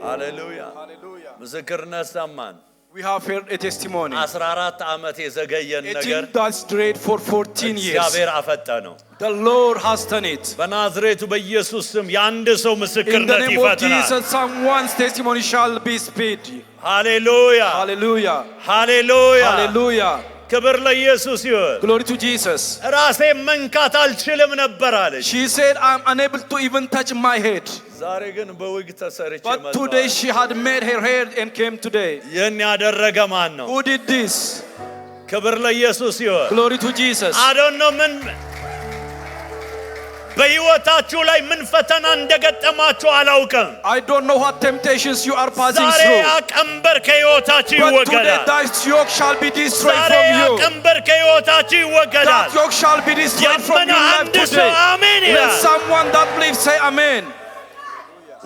ሃሌሉያ ምስክርነት ሰማን We have heard a testimony. 14 ዓመት የዘገየን A ነገር thing that's delayed for 14 years. እግዚአብሔር አፈጠነው The Lord has done it. በናዝሬቱ በኢየሱስ ስም ያንድ ሰው In the ምስክርነት name of ይፈጠናል Jesus, someone's testimony shall be speedy. ሃሌሉያ Hallelujah. ሃሌሉያ Hallelujah. ክብር ለኢየሱስ ይሁን Glory to Jesus. ራሴ መንካት አልችልም ነበር አለች She said, I'm unable to even touch my head. ዛሬ ግን በዊግ ተሰርቼ But መጣሁ today she had made her hair and came today. ይህን ያደረገ ማን ነው Who did this? ክብር ለኢየሱስ ይሁን Glory to Jesus. I don't know ምን በህይወታችሁ ላይ ምን ፈተና እንደገጠማችሁ አላውቅም I don't know what temptations you are passing ዛሬ through. ቀንበር ከህይወታችሁ But today ይወገዳል that yoke shall be destroyed ዛሬ from you. ቀንበር ከህይወታችሁ ይወገዳል That yoke shall be destroyed from ያመነ your life አንድ ሰው today. አሜን Let ይላል someone that believes say amen.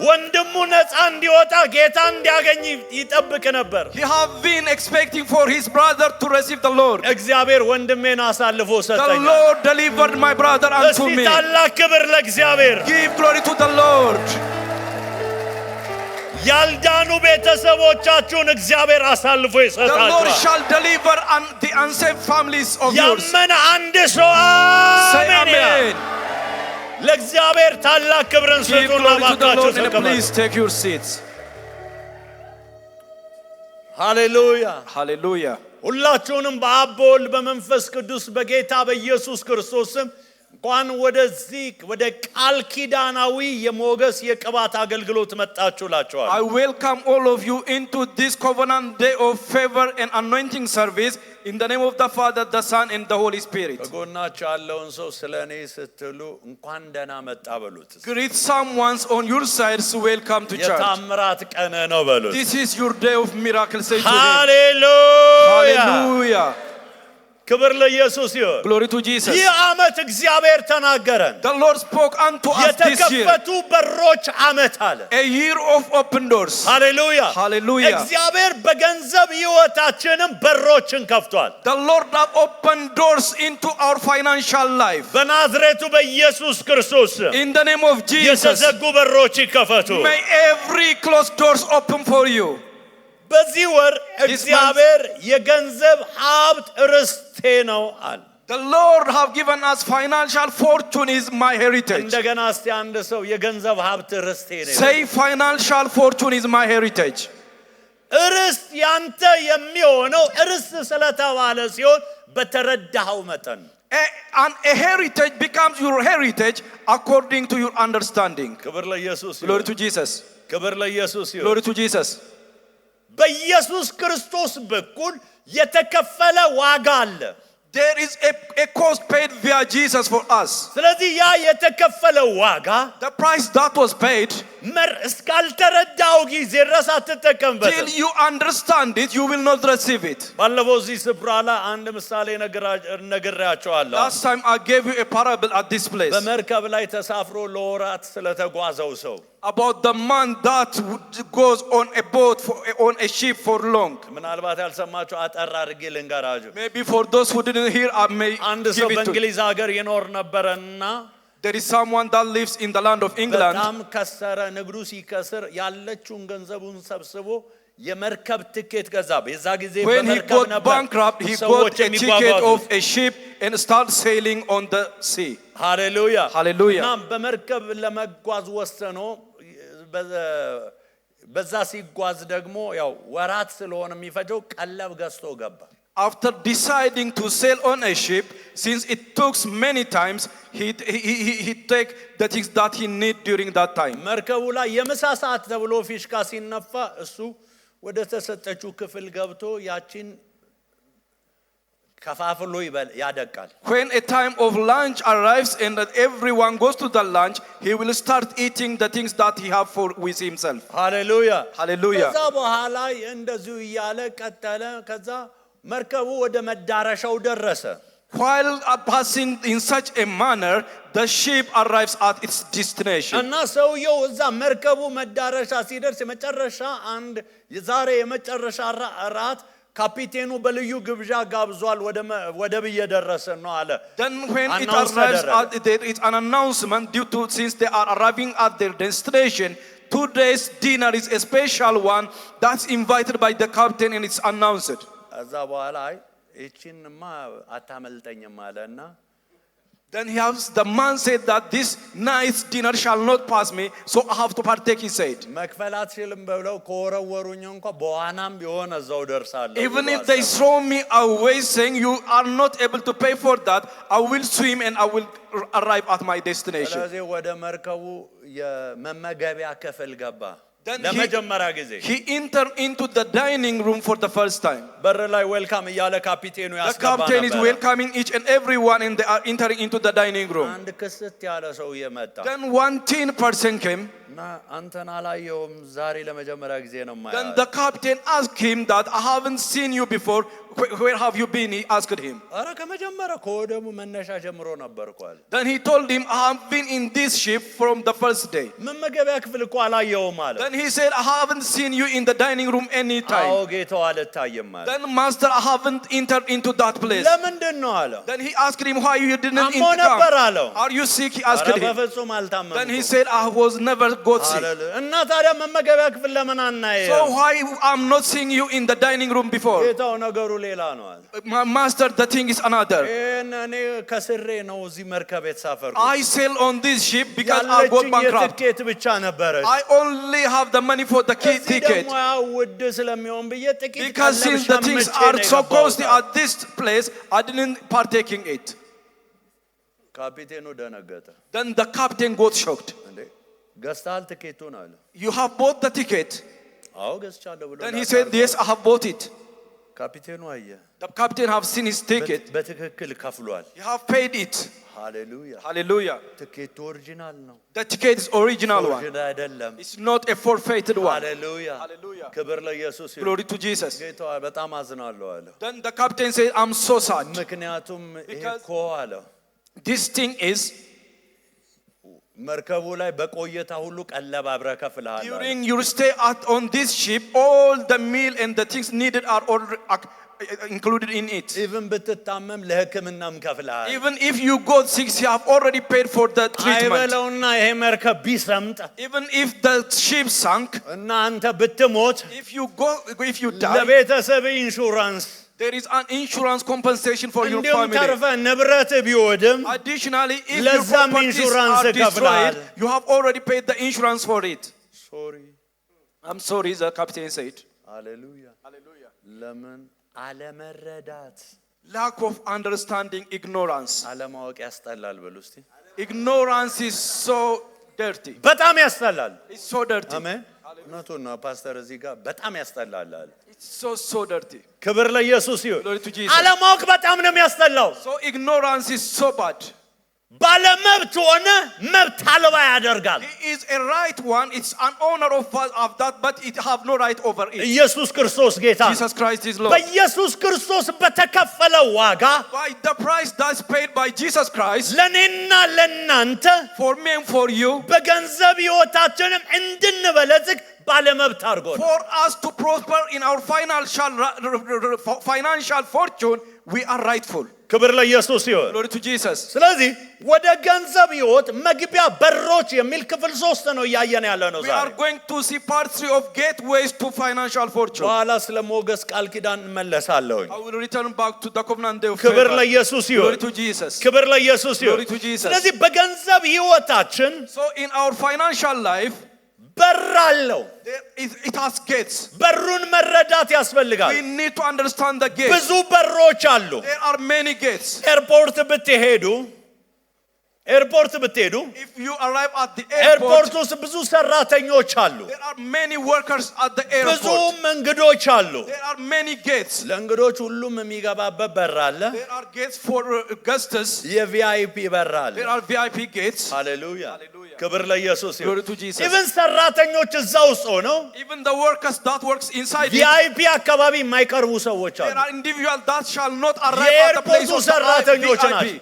ወንድሙ ነፃ እንዲወጣ ጌታ እንዲያገኝ ይጠብቅ ነበር He have been expecting for his brother to receive the Lord. እግዚአብሔር ወንድሜን አሳልፎ The ሰጠኝ Lord delivered my brother unto እስቲ me. ታላቅ ክብር ለእግዚአብሔር Give glory to the Lord. ያልዳኑ ቤተሰቦቻችሁን እግዚአብሔር አሳልፎ The Lord ይሰጣችኋል shall deliver the unsaved families of yours. ያመነ አንድ ሰው Say አሜን ይላል amen. ለእግዚአብሔር ታላቅ ክብርን Give ስጡና glory to the ባካችሁ Lord and ተቀበሉ please take your seats. ሃሌሉያ Hallelujah. ሁላችሁንም በአብ በወልድ በመንፈስ ቅዱስ በጌታ በኢየሱስ ክርስቶስ ስም እንኳን ወደዚህ ወደ ቃል ኪዳናዊ የሞገስ የቅባት አገልግሎት መጣችሁላችኋል I welcome all of you into this covenant day of favor and anointing service in the name of the Father, the Son, and the Holy Spirit. በጎናችሁ ያለውን ሰው ስለኔ ስትሉ እንኳን ደህና መጣ በሉት Greet someone on your side, so welcome to church. የታምራት ቀን ነው በሉት This is your day of miracles. Say to him. ሃሌሉያ Hallelujah. ክብር ለኢየሱስ ይሁን Glory to Jesus. ይህ ዓመት እግዚአብሔር ተናገረን The Lord spoke unto us this year. የተከፈቱ በሮች ዓመት አለ A year of open doors. ሃሌሉያ Hallelujah. እግዚአብሔር በገንዘብ ሕይወታችንም በሮችን ከፍቷል The Lord have opened doors into our financial life. በናዝሬቱ በኢየሱስ ክርስቶስ In the name of Jesus. የተዘጉ በሮች ይከፈቱ May every closed doors open for you. በዚህ ወር እግዚአብሔር የገንዘብ ሀብት ርስቴ ነው አለ The Lord have given us financial fortune is my heritage. እንደገና እስቲ አንድ ሰው የገንዘብ ሀብት ርስቴ ነው Say financial fortune is my heritage. ርስት ያንተ የሚሆነው ርስት ስለተባለ ሲሆን በተረዳኸው መጠን A heritage becomes your heritage according to your understanding. ክብር ለኢየሱስ Glory ይሁን to Jesus. ክብር ለኢየሱስ ይሁን Glory to Jesus. በኢየሱስ ክርስቶስ በኩል የተከፈለ ዋጋ አለ There is a cost paid via Jesus for us. ስለዚህ ያ የተከፈለ ዋጋ The price that was paid, እስካልተረዳው ጊዜ ድረስ አትጠቀምበት till you understand it, you will not receive it. ባለፈው እዚህ ስፍራ ላይ አንድ ምሳሌ ነግሬያቸዋለሁ Last time I gave you a parable at this place በመርከብ ላይ ተሳፍሮ ለወራት ስለተጓዘው ሰው about the man that goes on a boat on a ship for long. ምናልባት ያልሰማችሁ አጠር አድርጌ ልንገራችሁ Maybe for those who didn't hear, I may አንድ give ሰው it to you. በእንግሊዝ ሀገር ይኖር ነበረና There is someone that lives in the land of England. በጣም ከሰረ ንግዱ ሲከስር ያለችውን ገንዘቡን ሰብስቦ የመርከብ ትኬት ገዛ በዛ ጊዜ When he በመርከብ got ነበር bankrupt, he ሰዎች got a ticket የሚጓጓዙ of a ship and started sailing on the sea. ሃሌሉያ Hallelujah. እና በመርከብ ለመጓዝ ወሰኖ በዛ ሲጓዝ ደግሞ ያው ወራት ስለሆነ የሚፈጀው ቀለብ ገዝቶ ገባ After deciding to sail on a ship, since it took many times, he take the things that he need during that time. መርከቡ ላይ የምሳ ሰዓት ተብሎ ፊሽካ ሲነፋ እሱ ወደ ተሰጠችው ክፍል ገብቶ ያቺን ከፋፍሎ ያደቃል When a time of lunch arrives and that everyone goes to the lunch, he will start eating the things that he have for with himself. ሃሌሉያ Hallelujah. ከዛ በኋላ እንደዚሁ እያለ ቀጠለ ከዛ መርከቡ ወደ መዳረሻው ደረሰ While passing in such a manner, the ship arrives at its destination. እና ሰውየው እዛ መርከቡ መዳረሻ ሲደርስ የመጨረሻ አንድ የዛሬ የመጨረሻ ራት ካፒቴኑ በልዩ ግብዣ ጋብዟል ወደ በየደረሰ ነው አለ Then when it arrives there is an announcement due to since they are arriving at their destination, today's dinner is a special one that's invited by the captain and it's announced. ከዛ በኋላ እቺንማ አታመልጠኝም አለና Then the man said that this night's dinner shall not pass me, so I have to partake, he said. መክፈል አትችልም ብለው ከወረወሩኝ እንኳን በዋናም ቢሆን እዛው ደርሳለሁ። Even if they throw me away saying you are not able to pay for that, I will swim and I will arrive at my destination. ስለዚህ ወደ መርከቡ የመመገቢያ ክፍል ገባ። Then ለመጀመሪያ ጊዜ he entered into the dining room for the first time. በር ላይ ዌልካም እያለ ካፒቴኑ The ያስገባ captain is ነበር። welcoming each and everyone and they are entering into the dining room. አንድ ክስት ያለ ሰው የመጣ Then one teen person came. እና አንተን አላየውም ዛሬ ለመጀመሪያ ጊዜ ነው ማያ Then the captain asked him that I haven't seen you before. Where have you been? He asked him. አረ ከመጀመሪያ ከወደሙ መነሻ ጀምሮ ነበርኳል። Then he told him, I have been in this ship from the first day. መመገቢያ ክፍል እኮ አላየውም አለ። Then he said, I haven't seen you in the dining room any አዎ time. ጌታው አልታየም አለ። Then master, I haven't entered into that place. ለምንድን ነው አለው? Then he asked him why you didn't አሞ come. ነበር አለው። Are you sick? He asked አረ him. በፍጹም አልታመምኩም። Then he said, I was never got sick. እና ታዲያ መመገቢያ ክፍል ለምን አናየው? So why I'm not seeing you in the dining room before? ጌታው ነገሩ ሌላ ነው አለ። My master, the thing is another. እኔ ከስሬ ነው እዚህ መርከብ የተሳፈርኩት። I sail on this ship because I got bankrupt. የትኬት ብቻ ነበረች። I only have the money for the ticket. ደግሞ ያው ውድ ስለሚሆን ብዬ ጥቂት Because since the things are so costly at this place, I didn't partake in it. ካፒቴኑ ደነገጠ። Then the captain got shocked. እንዴ ገዝተሃል ትኬቱን አለ። You have bought the ticket? አዎ ገዝቻለሁ ብሎ Then he said, yes, I have bought it. ካፒቴኑ አየ። The captain have seen his ticket. በትክክል ከፍሏል። He have paid it. ሃሌሉያ Hallelujah. ትኬቱ ኦሪጂናል ነው። The ticket is original one. ኦሪጂናል አይደለም። It's not a forfeited one. ሃሌሉያ Hallelujah. ክብር ለኢየሱስ ይሁን። Glory to Jesus. ጌታው በጣም አዝናለሁ አለ። Then the captain said, I'm so sad. ምክንያቱም ይሄ እኮ አለ This thing is, መርከቡ ላይ በቆየታ ሁሉ ቀለብ አብረህ ከፍለሃል። during your stay on this ship, all the meal and the things needed are already included in it. ኢቭን ብትታመም ለሕክምናም ከፍለሃል። Even if you got sick, you have already paid for the treatment. አይበለውና ይሄ መርከብ ቢሰምጥ Even if the ship sank, እና አንተ ብትሞት if you die, ለቤተሰብ ኢንሹራንስ there is an insurance compensation for your እንዲሁም family. ተርፈ ንብረት ቢወድም Additionally, if your ለዛም properties ኢንሹራንስ are destroyed, ከፍለሃል። you have already paid the insurance for it. ሶሪ I'm sorry, the captain said. ሃሌሉያ Hallelujah. ለምን አለመረዳት Lack of understanding, ignorance. አለማወቅ ያስጠላል በሉ እስቲ። Ignorance is so dirty. በጣም ያስጠላል። It's so dirty. አሜን። እውነቱን ነው ፓስተር እዚህ ጋር በጣም ያስጠላል አለ። It's so dirty. ክብር ለኢየሱስ ይሁን። Glory to Jesus. አለማወቅ በጣም ነው የሚያስጠላው። So ignorance is so bad. ባለመብት ሆነ መብት አልባ ያደርጋል። He is a right one. It's an honor of that, but it have no right over it. ኢየሱስ ክርስቶስ ጌታ ነው። Jesus Christ is Lord. በኢየሱስ ክርስቶስ በተከፈለው ዋጋ By the price that's paid by Jesus Christ, ለኔና ለናንተ for me and for you, በገንዘብ ሕይወታችንም እንድንበለጽግ ባለመብት አድርጎናል። for us to prosper in our financial fortune, we are rightful. ክብር ለኢየሱስ ይሁን። Glory to Jesus. ስለዚህ ወደ ገንዘብ ሕይወት መግቢያ በሮች የሚል ክፍል 3 ነው እያየን ያለ ነው We ዛሬ። are going to see part 3 of gateways to financial fortune. በኋላ ስለ ሞገስ ቃል ኪዳን እንመለሳለሁኝ። I will return back to the covenant day of ክብር favor. ለኢየሱስ Glory ይሁን። to Jesus. ክብር ለኢየሱስ ይሁን። Glory to Jesus. ስለዚህ በገንዘብ ሕይወታችን So in our financial life, በር አለው። it has gates. በሩን መረዳት ያስፈልጋል። We need to understand the gates. ብዙ በሮች አሉ። There are many gates. ኤርፖርት ብትሄዱ If you arrive at the ኤርፖርት airport, ውስጥ ብዙ ሰራተኞች አሉ። there are many workers at the ብዙ airport. እንግዶች አሉ። There are many gates. ለእንግዶች ሁሉም የሚገባበት በር አለ። There are gates for guests. የቪአይፒ በር አለ። There are VIP gates. ሃሌሉያ Hallelujah. ክብር ለኢየሱስ ይሁን። Glory to Jesus. ኢቭን ሰራተኞች እዛ ውስጥ ሆነው Even the workers that works inside it, ቪአይፒ አካባቢ የማይቀርቡ ሰዎች there አሉ። are individuals that shall not arrive at the place የኤርፖርቱ of the ሰራተኞች VIP. ናቸው።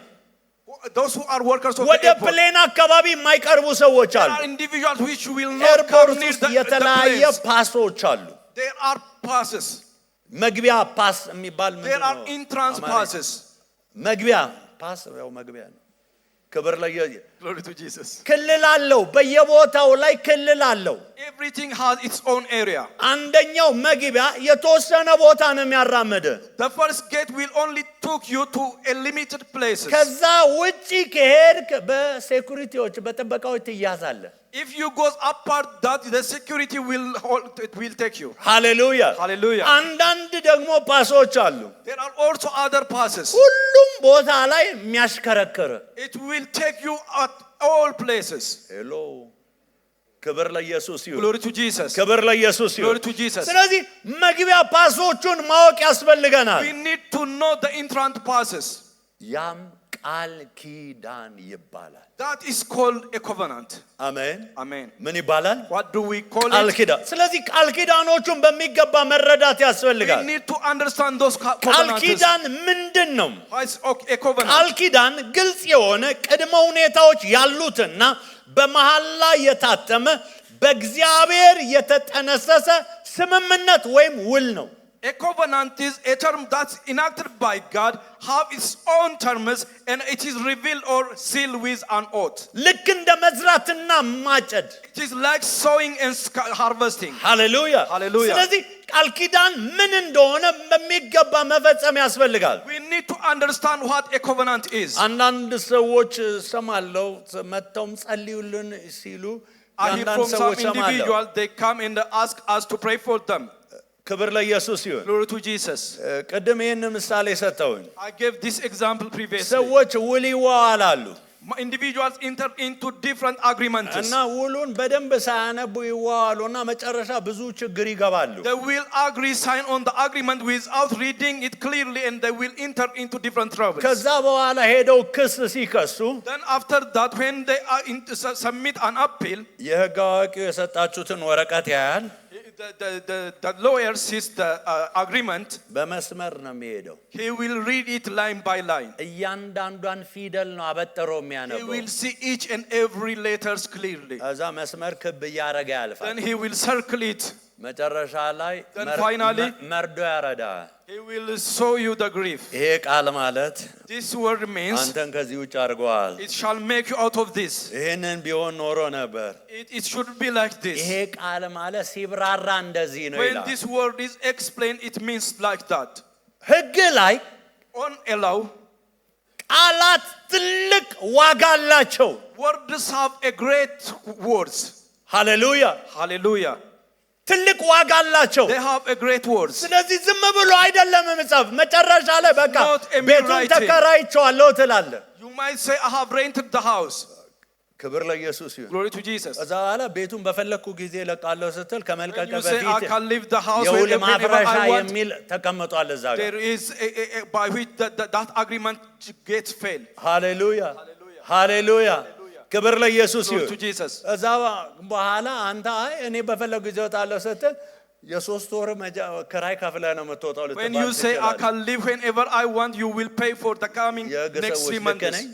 Those who are workers of the ወደ airport. ፕሌን አካባቢ የማይቀርቡ ሰዎች There አሉ። are individuals which will not ኤርፖርት come near ውስጥ the የተለያየ place. ፓሶች አሉ። There are passes. መግቢያ ፓስ የሚባል There are entrance passes. መግቢያ ፓስ ያው መግቢያ ነው። ክብር ለኢየሱስ Glory to Jesus. ክልል አለው በየቦታው ላይ ክልል አለው Everything has its own area. አንደኛው መግቢያ የተወሰነ ቦታ ነው የሚያራምድ The first gate will only took you to a limited places. ከዛ ውጪ ከሄድክ በሴኩሪቲዎች በጥበቃዎች ትያዛለህ If you goes apart that the security will hold, it will take you. ሃሌሉያ Hallelujah. አንዳንድ ደግሞ ፓሶች አሉ There are also other passes. ሁሉም ቦታ ላይ የሚያሽከረክር It will take you at all places. ሄሎ ክብር ለኢየሱስ ይሁን Glory to Jesus. ክብር ለኢየሱስ ይሁን Glory to Jesus. ስለዚህ መግቢያ ፓሶቹን ማወቅ ያስፈልገናል We need to know the entrance passes. ያም ቃል ኪዳን ይባላል That is called a covenant. አሜን Amen. ምን ይባላል What do we call ቃል it? ኪዳን ስለዚህ ቃል ኪዳኖቹን በሚገባ መረዳት We ያስፈልጋል need to understand those ቃል covenants. ኪዳን ምንድነው What is a covenant? ቃል ኪዳን ግልጽ የሆነ ቅድመ ሁኔታዎች ያሉትና በመሃል ላይ የታተመ በእግዚአብሔር የተጠነሰሰ ስምምነት ወይም ውል ነው A covenant is a term that's enacted by God, have its own terms, and it is revealed or sealed with an oath. ልክ እንደ መዝራትና ማጨድ It is like sowing and harvesting. ሃሌሉያ Hallelujah. ስለዚህ ቃል ኪዳን ምን እንደሆነ በሚገባ መፈጸም ያስፈልጋል We need to understand what a covenant is. አንዳንድ ሰዎች ሰማለው መተውም ጸልዩልን ሲሉ I hear አንዳንድ from some ሰዎች ሰማለው individuals, they come and ask us to pray for them. ክብር ለኢየሱስ ይሁን Glory to Jesus. ቅድም ይህን ምሳሌ ሰጠውኝ I gave this example previously. ሰዎች ውል ይዋዋላሉ Individuals enter into different agreements. እና ውሉን በደንብ ሳያነቡ ይዋዋሉና መጨረሻ ብዙ ችግር ይገባሉ They will agree, sign on the agreement without reading it clearly, and they will enter into different troubles. ከዛ በኋላ ሄደው ክስ ሲከሱ Then after that, when they are submit an appeal, የሕግ አዋቂው የሰጣችሁትን ወረቀት ያያል the lawyer sees the agreement. በመስመር ነው የሚሄደው He will read it line by line. እያንዳንዷን ፊደል ነው አበጥሮ He የሚያነበው will see each and every letters clearly. ከዛ መስመር ክብ እያረገ ያልፋል Then he will circle it. መጨረሻ ላይ Then finally, መርዶ ያረዳል he will show you the grief. ይሄ ቃል ማለት This word means አንተን ከዚህ ውጭ አድርገዋል it shall make you out of this. ይሄንን ቢሆን ኖሮ ነበር It should be like this. ይሄ ቃል ማለት ሲብራራ እንደዚህ ነው When ይላል this word is explained, it means like that. ሕግ ላይ On a law, ቃላት ትልቅ ዋጋ አላቸው words have a great words. ሃሌሉያ Hallelujah. ትልቅ ዋጋ አላቸው They have a great words. ስለዚህ ዝም ብሎ አይደለም መጽሐፍ መጨረሻ ላይ በቃ Not a mere ቤቱን writing. ተከራይቼዋለሁ ትላለህ You might say, I have rented the house. ክብር ለኢየሱስ ይሁን Glory to Jesus. ከዛ በኋላ ቤቱን በፈለግኩ ጊዜ ለቃለሁ ስትል ከመልቀቅ When you say, I በፊት can leave the house የውል whenever ማፍረሻ I want, የሚል ተቀምጧል እዛ ጋር there is by which that agreement gets failed. ሃሌሉያ ሃሌሉያ ክብር ለኢየሱስ Glory ይሁን to Jesus. ከዛ በኋላ አንተ አይ እኔ በፈለግኩ ጊዜ እወጣለሁ ስትል የሶስት ወር ክራይ ከፍለህ ነው የምትወጣው When ልትባል you say, I ትችላለህ can leave whenever I want, you will pay for the coming የሕግ next ሰዎች 3 ልክ months. ነኝ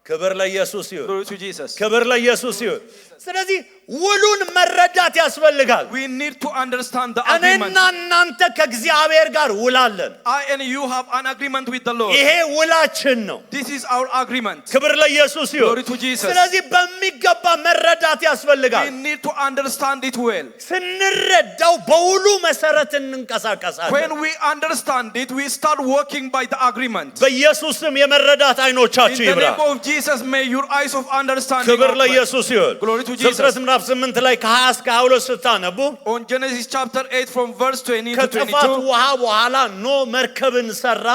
ክብር ለኢየሱስ ይሁን Glory to Jesus. ክብር ለኢየሱስ ይሁን ስለዚህ ውሉን መረዳት ያስፈልጋል We need to understand the agreement. እኔና እናንተ ከእግዚአብሔር ጋር ውላለን I and you have an agreement with the Lord. ይሄ ውላችን ነው This is our agreement. ክብር ለኢየሱስ ይሁን Glory to Jesus. ስለዚህ በሚገባ መረዳት We ያስፈልጋል need to understand it well. ስንረዳው በውሉ መሰረት እንንቀሳቀሳለን When we understand it, we start working by the agreement. በኢየሱስ ስም የመረዳት In አይኖቻችሁ the ይብራ name of Jesus, may your eyes of understanding ክብር open. ለኢየሱስ ይሁን Glory to Jesus. ዘፍጥረት ምዕራፍ 8 ላይ ከ20 እስከ 22 ስታነቡ On Genesis chapter 8 from verse 20 to ከጥፋት 22, ውሃ በኋላ ኖ መርከብን ሰራ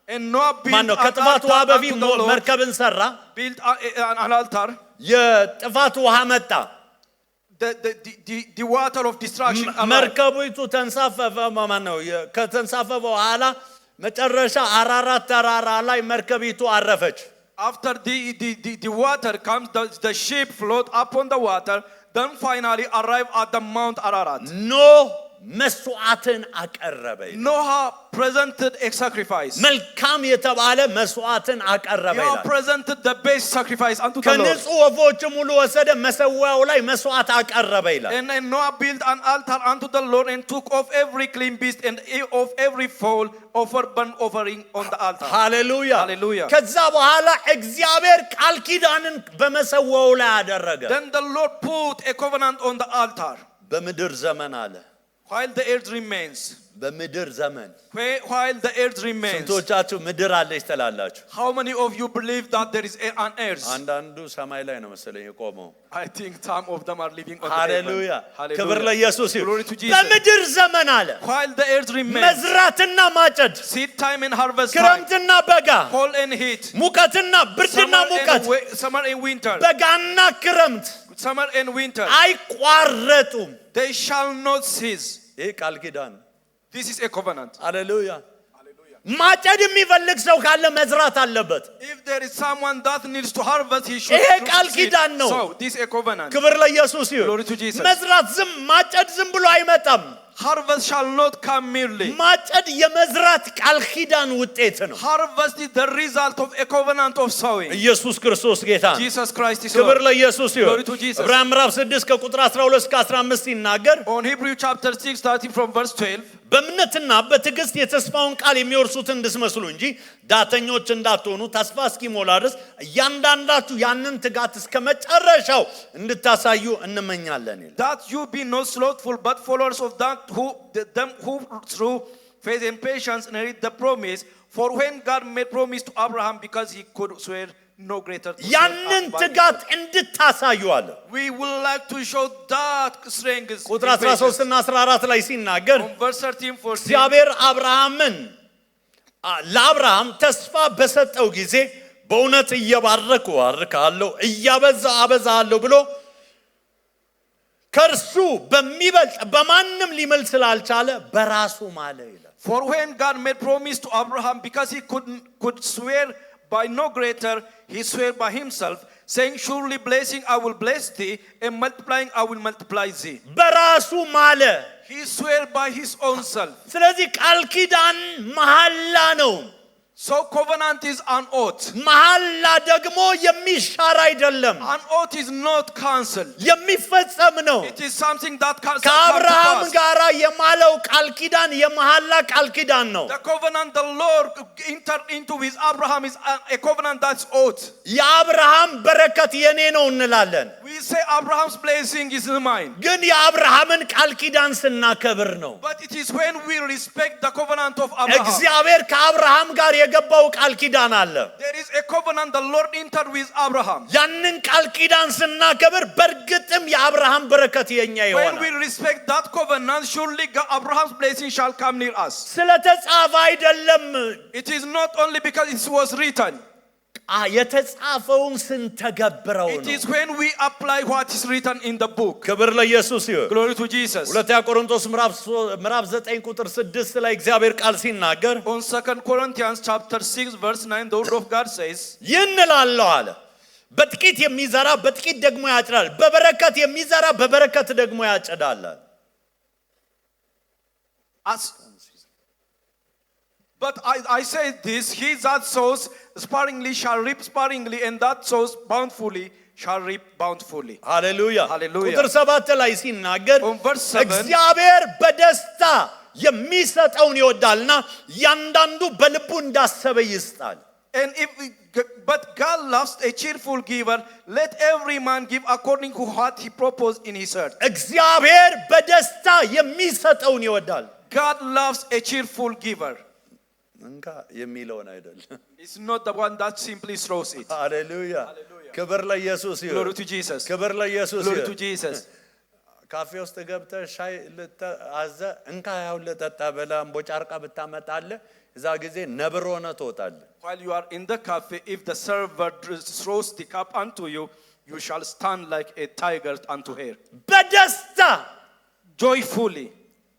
and Noah built ማነው an ከጥፋት ውሃ altar በፊት unto the Lord, መርከብን ሰራ built an altar. የጥፋት ውሃ መጣ The water of destruction arrived. መርከቢቱ ተንሳፈፈ ማን ነው ከተንሳፈፈ በኋላ መጨረሻ አራራት ተራራ ላይ መርከቢቱ አረፈች After the water comes, the ship float upon the water, then finally arrive at the Mount Ararat. ኖ መስዋዕትን አቀረበ Noah presented a sacrifice. መልካም የተባለ መስዋዕትን አቀረበ Noah presented the best sacrifice unto the Lord. ከንጹህ ወፎች ሙሉ ወሰደ መሰዋያው ላይ መስዋዕት አቀረበ ይላል And Noah built an altar unto the Lord and took off every clean beast and of every fowl offered burnt offering on the altar. ሃሌሉያ Hallelujah. ከዛ በኋላ እግዚአብሔር ቃል ኪዳንን በመሰዋያው ላይ አደረገ Then the Lord put a covenant on the altar. በምድር ዘመን አለ While the earth remains. በምድር ዘመን While the earth remains. ስንቶቻችሁ ምድር አለች ትላላችሁ How many of you believe that there is an earth? አንዳንዱ ሰማይ ላይ ነው መሰለኝ የቆመው I think some of them are living on the ሃሌሉያ heaven. ክብር ለኢየሱስ Glory to ይሁን Jesus. በምድር ዘመን አለ While the earth remains. መዝራትና ማጨድ Seed time and harvest time. ክረምትና በጋ Cold and heat. ሙቀትና ብርድና ሙቀት Summer and winter. በጋና ክረምት Summer and winter. አይቋረጡም They shall not cease. ይሄ ቃል ኪዳን This is a covenant. ሃሌሉያ ማጨድ የሚፈልግ ሰው ካለ መዝራት አለበት If there is someone that needs to harvest, he should. ይሄ ቃል ኪዳን ነው So this is a covenant. ክብር ለኢየሱስ ይሁን Glory to Jesus. መዝራት ማጨድ ዝም ብሎ አይመጣም Harvest shall not come merely. ማጨድ የመዝራት ቃል ኪዳን ውጤት ነው Harvest is the result of a covenant of sowing. ኢየሱስ ክርስቶስ ጌታ ነው Jesus Christ is ክብር Lord. ለኢየሱስ ይሁን Glory to Jesus. ዕብራውያን ምዕራፍ 6 ከቁጥር 12 እስከ 15 ሲናገር On Hebrew chapter 6 starting from verse 12. በእምነትና በትዕግስት የተስፋውን ቃል የሚወርሱትን እንድትመስሉ እንጂ ዳተኞች እንዳትሆኑ ተስፋ እስኪሞላ ድረስ እያንዳንዳችሁ ያንን ትጋት እስከ መጨረሻው እንድታሳዩ እንመኛለን ይላል That you be not slothful but followers of them who through faith and patience inherit the promise. For when God made promise to Abraham, because he could swear no greater to ያንን ትጋት እንድታሳዩ አለ we would like to show that strength. ቁጥር 13 እና 14 ላይ ሲናገር On verse 13 14. እግዚአብሔር ለአብርሃም ተስፋ በሰጠው ጊዜ በእውነት እየባረኩ አርካለሁ እያበዛ አበዛለሁ ብሎ ከርሱ በሚበልጥ በማንም ሊምል ስላልቻለ በራሱ ማለ ይላል For when God made promise to Abraham, because he could swear by no greater, he swore by himself, saying, surely blessing I will bless thee, and multiplying I will multiply thee. በራሱ ማለ He swore by his own self. ስለዚህ ቃል ኪዳን መሐላ ነው So covenant is an oath. መሐላ ደግሞ የሚሻር አይደለም An oath is not cancelled. የሚፈጸም ነው It is something that can ከአብርሃም ጋር የማለው ቃል ኪዳን የመሐላ ቃል ኪዳን ነው The covenant the Lord entered into with Abraham is a covenant that's oath. የአብርሃም በረከት የኔ ነው እንላለን We say Abraham's blessing is mine. ግን የአብርሃምን ቃል ኪዳን ስናከብር ነው But it is when we respect the covenant of Abraham. እግዚአብሔር ከአብርሃም ጋር የገባው ቃል ኪዳን አለ There is a covenant the Lord entered with Abraham. ያንን ቃል ኪዳን ስናከብር በርግጥም የአብርሃም በረከት የኛ When ይሆናል we respect that covenant, surely Abraham's blessing shall come near us. ስለተጻፈ አይደለም It is not only because it was written. የተጻፈውን ስንተገብረው It ነው is when we apply what is written in the book. ክብር ለኢየሱስ ይሁን Glory to Jesus. ሁለተኛ ቆሮንቶስ ምዕራፍ 9 ቁጥር 6 ላይ እግዚአብሔር ቃል ሲናገር On 2 Corinthians chapter 6 verse 9 the word of God says, ይህን እላለሁ አለ በጥቂት የሚዘራ በጥቂት ደግሞ ያጭዳል በበረከት የሚዘራ በበረከት ደግሞ ያጭዳል But I say this, he that sows sparingly shall reap sparingly, and that sows bountifully shall reap bountifully. ሃሌሉያ Hallelujah. ቁጥር 7 ላይ ሲናገር On verse 7, እግዚአብሔር በደስታ የሚሰጠውን ይወዳልና ያንዳንዱ በልቡ እንዳሰበ ይስጣል but God loves a cheerful giver. Let every man give according to what he proposed in his heart. እግዚአብሔር በደስታ የሚሰጠውን ይወዳል God loves a cheerful giver. እንካ የሚለውን አይደለም It's not the one that simply throws it. ሃሌሉያ ክብር ለኢየሱስ ይሁን Glory to Jesus. ክብር ለኢየሱስ Glory to ይሁን Jesus. ካፌ ውስጥ ገብተህ ሻይ ልታዘ እንካ ያው ለጠጣ በላ እንቦጫርቃ ብታመጣለህ እዛ ጊዜ ነብር ሆነ ትወጣለህ While you are in the cafe, if the server throws the cup unto you, you shall stand like a tiger unto her. በደስታ Joyfully.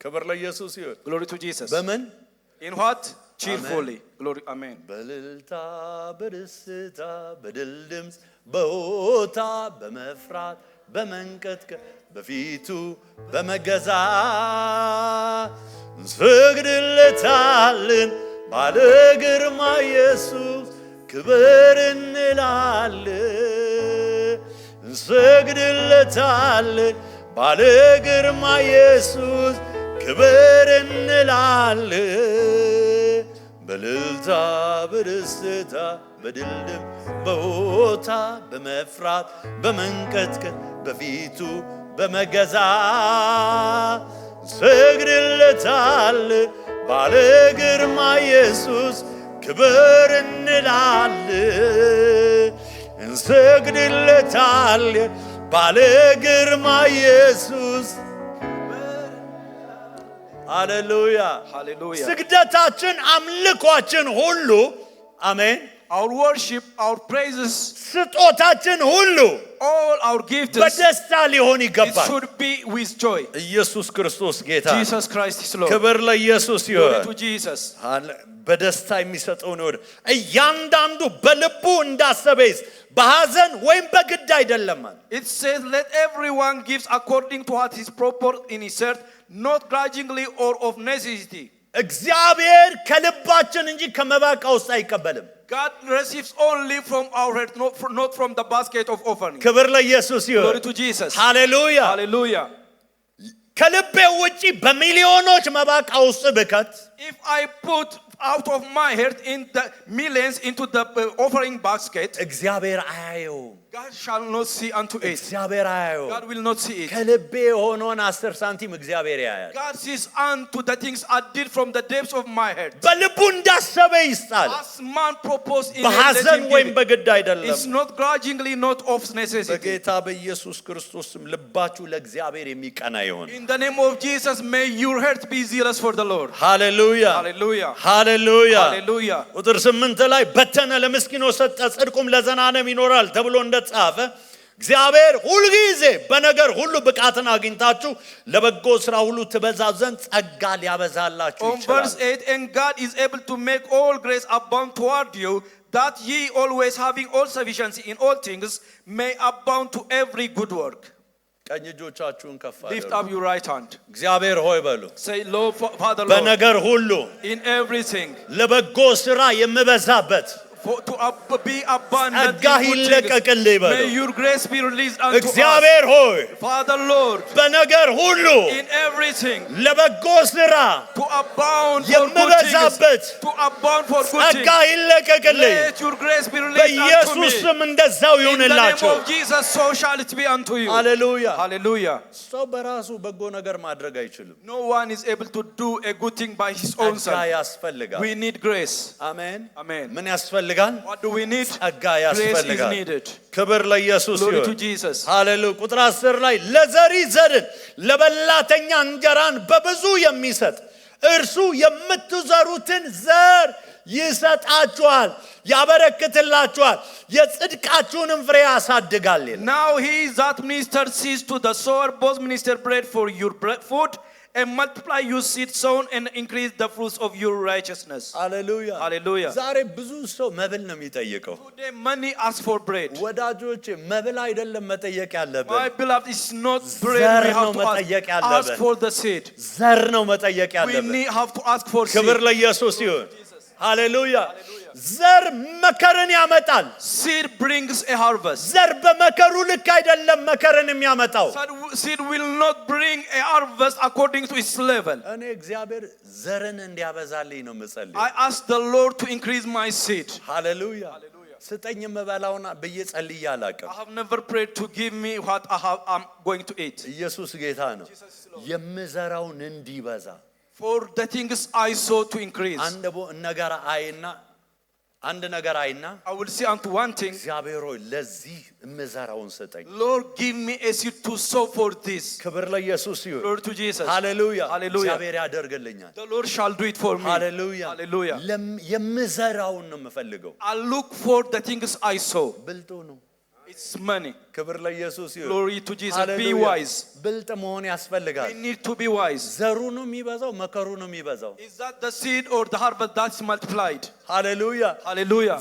ክብር ለኢየሱስ ይሁን Glory to Jesus. በምን In what? Cheerfully. Glory. Amen. በልልታ በደስታ በድል ድምፅ በሆታ በመፍራት በመንቀጥቀጥ በፊቱ በመገዛት እንሰግድለታለን ባለ ግርማ ኢየሱስ ክብር እንላለን እንሰግድለታለን ባለ ግርማ ኢየሱስ ክብር እንላለን በልልታ በደስታ በድልድም በሆታ በመፍራት በመንቀጥቀጥ በፊቱ በመገዛት እንሰግድለታለን ባለ ግርማ ኢየሱስ ክብር እንላለን እንሰግድለታለን ባለ ግርማ ኢየሱስ ሃሌሉያ Hallelujah. ስግደታችን አምልኳችን ሁሉ አሜን Our worship, our praises, ስጦታችን ሁሉ all our gifts, በደስታ ሊሆን it ይገባል should be with joy. ኢየሱስ ክርስቶስ ጌታ Jesus Christ is Lord. ክብር ለኢየሱስ Glory ይሁን to Jesus. በደስታ የሚሰጠው ነው እያንዳንዱ በልቡ እንዳሰበይስ በሐዘን ወይም በግድ አይደለም It says, let everyone gives according to what is proper in his heart, not grudgingly or of necessity. እግዚአብሔር ከልባችን እንጂ ከመባቃ ውስጥ አይቀበልም God receives only from our heart, not from the basket of offering. ክብር ለኢየሱስ Glory ይሁን to Jesus. ሃሌሉያ Hallelujah. ከልቤ ውጪ በሚሊዮኖች መባቃ ውስጥ ብከት If I put out of my heart in the millions into the offering basket, እግዚአብሔር አያየው God shall not see unto it. እግዚአብሔር አያየው God will not see it. ከልቤ የሆነውን 10 ሳንቲም እግዚአብሔር ያያል God sees unto the things I did from the depths of my heart. በልቡ እንዳሰበ ይስጣል As man proposed in በሐዘን ወይም it. በግድ አይደለም It's not grudgingly, not of necessity. በጌታ በኢየሱስ ክርስቶስም ልባችሁ ለእግዚአብሔር የሚቀና ይሁን In the name of Jesus, may your heart be zealous for the Lord. ሃሌሉያ Hallelujah. ሃሌሉያ Hallelujah. ቁጥር 8 ላይ በተነ ለምስኪኖች ሰጠ ጽድቁም ለዘላለም ይኖራል ተብሎ እንደተጻፈ እግዚአብሔር ሁሉ ጊዜ በነገር ሁሉ ብቃትን አግኝታችሁ ለበጎ ስራ ሁሉ ትበዛ ዘንድ ጸጋ ሊያበዛላችሁ On verse ይችላል 8, and God is able to make all grace abound toward you, that ye always having all sufficiency in all things may abound to every good work. ቀኝ እጆቻችሁን ከፍ Lift አድርጉ up your right hand. እግዚአብሔር ሆይ በሉ Say, Lord, Father, Lord, በነገር ሁሉ in everything, ለበጎ ስራ የምበዛበት to be abundant ጸጋ in good ይለቀቅልኝ things. በሉ May your grace be released unto us. እግዚአብሔር ሆይ Father, Lord, በነገር ሁሉ in everything, ለበጎ ስራ to abound for good የምበዛበት things, to abound for good ጸጋ things. ይለቀቅልኝ Let your grace be released unto በኢየሱስ me. ስም እንደዛው In the name ይሁንላችሁ of Jesus, so shall it be unto you. ሃሌሉያ Hallelujah. ሰው በራሱ በጎ ነገር ማድረግ አይችልም No one is able to do a good thing by his own ጸጋ self. ያስፈልጋል We need grace. አሜን Amen. ምን ያስፈልጋል What do we need? ጸጋ Grace is ያስፈልጋል needed. ክብር ለኢየሱስ Glory to ይሁን Jesus. ሃሌሉያ ቁጥር 10 ላይ ለዘሪ ዘርን ለበላተኛ እንጀራን በብዙ የሚሰጥ እርሱ የምትዘሩትን ዘር ይሰጣችኋል ያበረክትላችኋል የጽድቃችሁንም ፍሬ ያሳድጋል Now he that ministers seeds to the sower, both minister bread for your food, and multiply your seed sown and increase the fruits of your righteousness. ሃሌሉያ Hallelujah. ዛሬ ብዙ ሰው መብል ነው የሚጠይቀው Today many ask for bread. ወዳጆች መብል አይደለም መጠየቅ My ያለብን beloved, it's not bread ዘር we have ነው to መጠየቅ ask. ያለብን Ask for the seed. ዘር ነው መጠየቅ We ያለብን have to ask for ክብር seed. ለኢየሱስ ይሁን ሃሌሉያ ዘር መከርን ያመጣል Seed brings a harvest. ዘር በመከሩ ልክ አይደለም መከርን የሚያመጣው Seed will not bring a harvest according to its level. እኔ እግዚአብሔር ዘርን እንዲያበዛልኝ ነው I የምጸልየው ask the Lord to increase my seed. ሃሌሉያ ስጠኝ የምበላውን ብዬ ጸልዬ አላውቅም I have never prayed to give me what I'm going to eat. ኢየሱስ ጌታ ነው የምዘራውን እንዲበዛ For the things I sow to increase. አንድ ነገር አይና I will say unto one thing, እግዚአብሔር ሆይ ለዚህ የምዘራውን ስጠኝ Lord, give me a seed to sow for this. ክብር ለኢየሱስ ይሁን Glory to Jesus. ሃሌሉያ Hallelujah. እግዚአብሔር ያደርግልኛል The Lord shall do it for me. ሃሌሉያ Hallelujah. የምዘራውን ነው የምፈልገው I look for the things I sow. ብልጡ ነው It's money. ክብር ለኢየሱስ ይሁን። Glory to Jesus. Be ሃሌሉያ። wise. ብልጥ መሆን ያስፈልጋል። We need to be wise. ዘሩ ነው የሚበዛው፣ መከሩ ነው የሚበዛው። Is that the seed or the harvest that's multiplied? ሃሌሉያ። Hallelujah.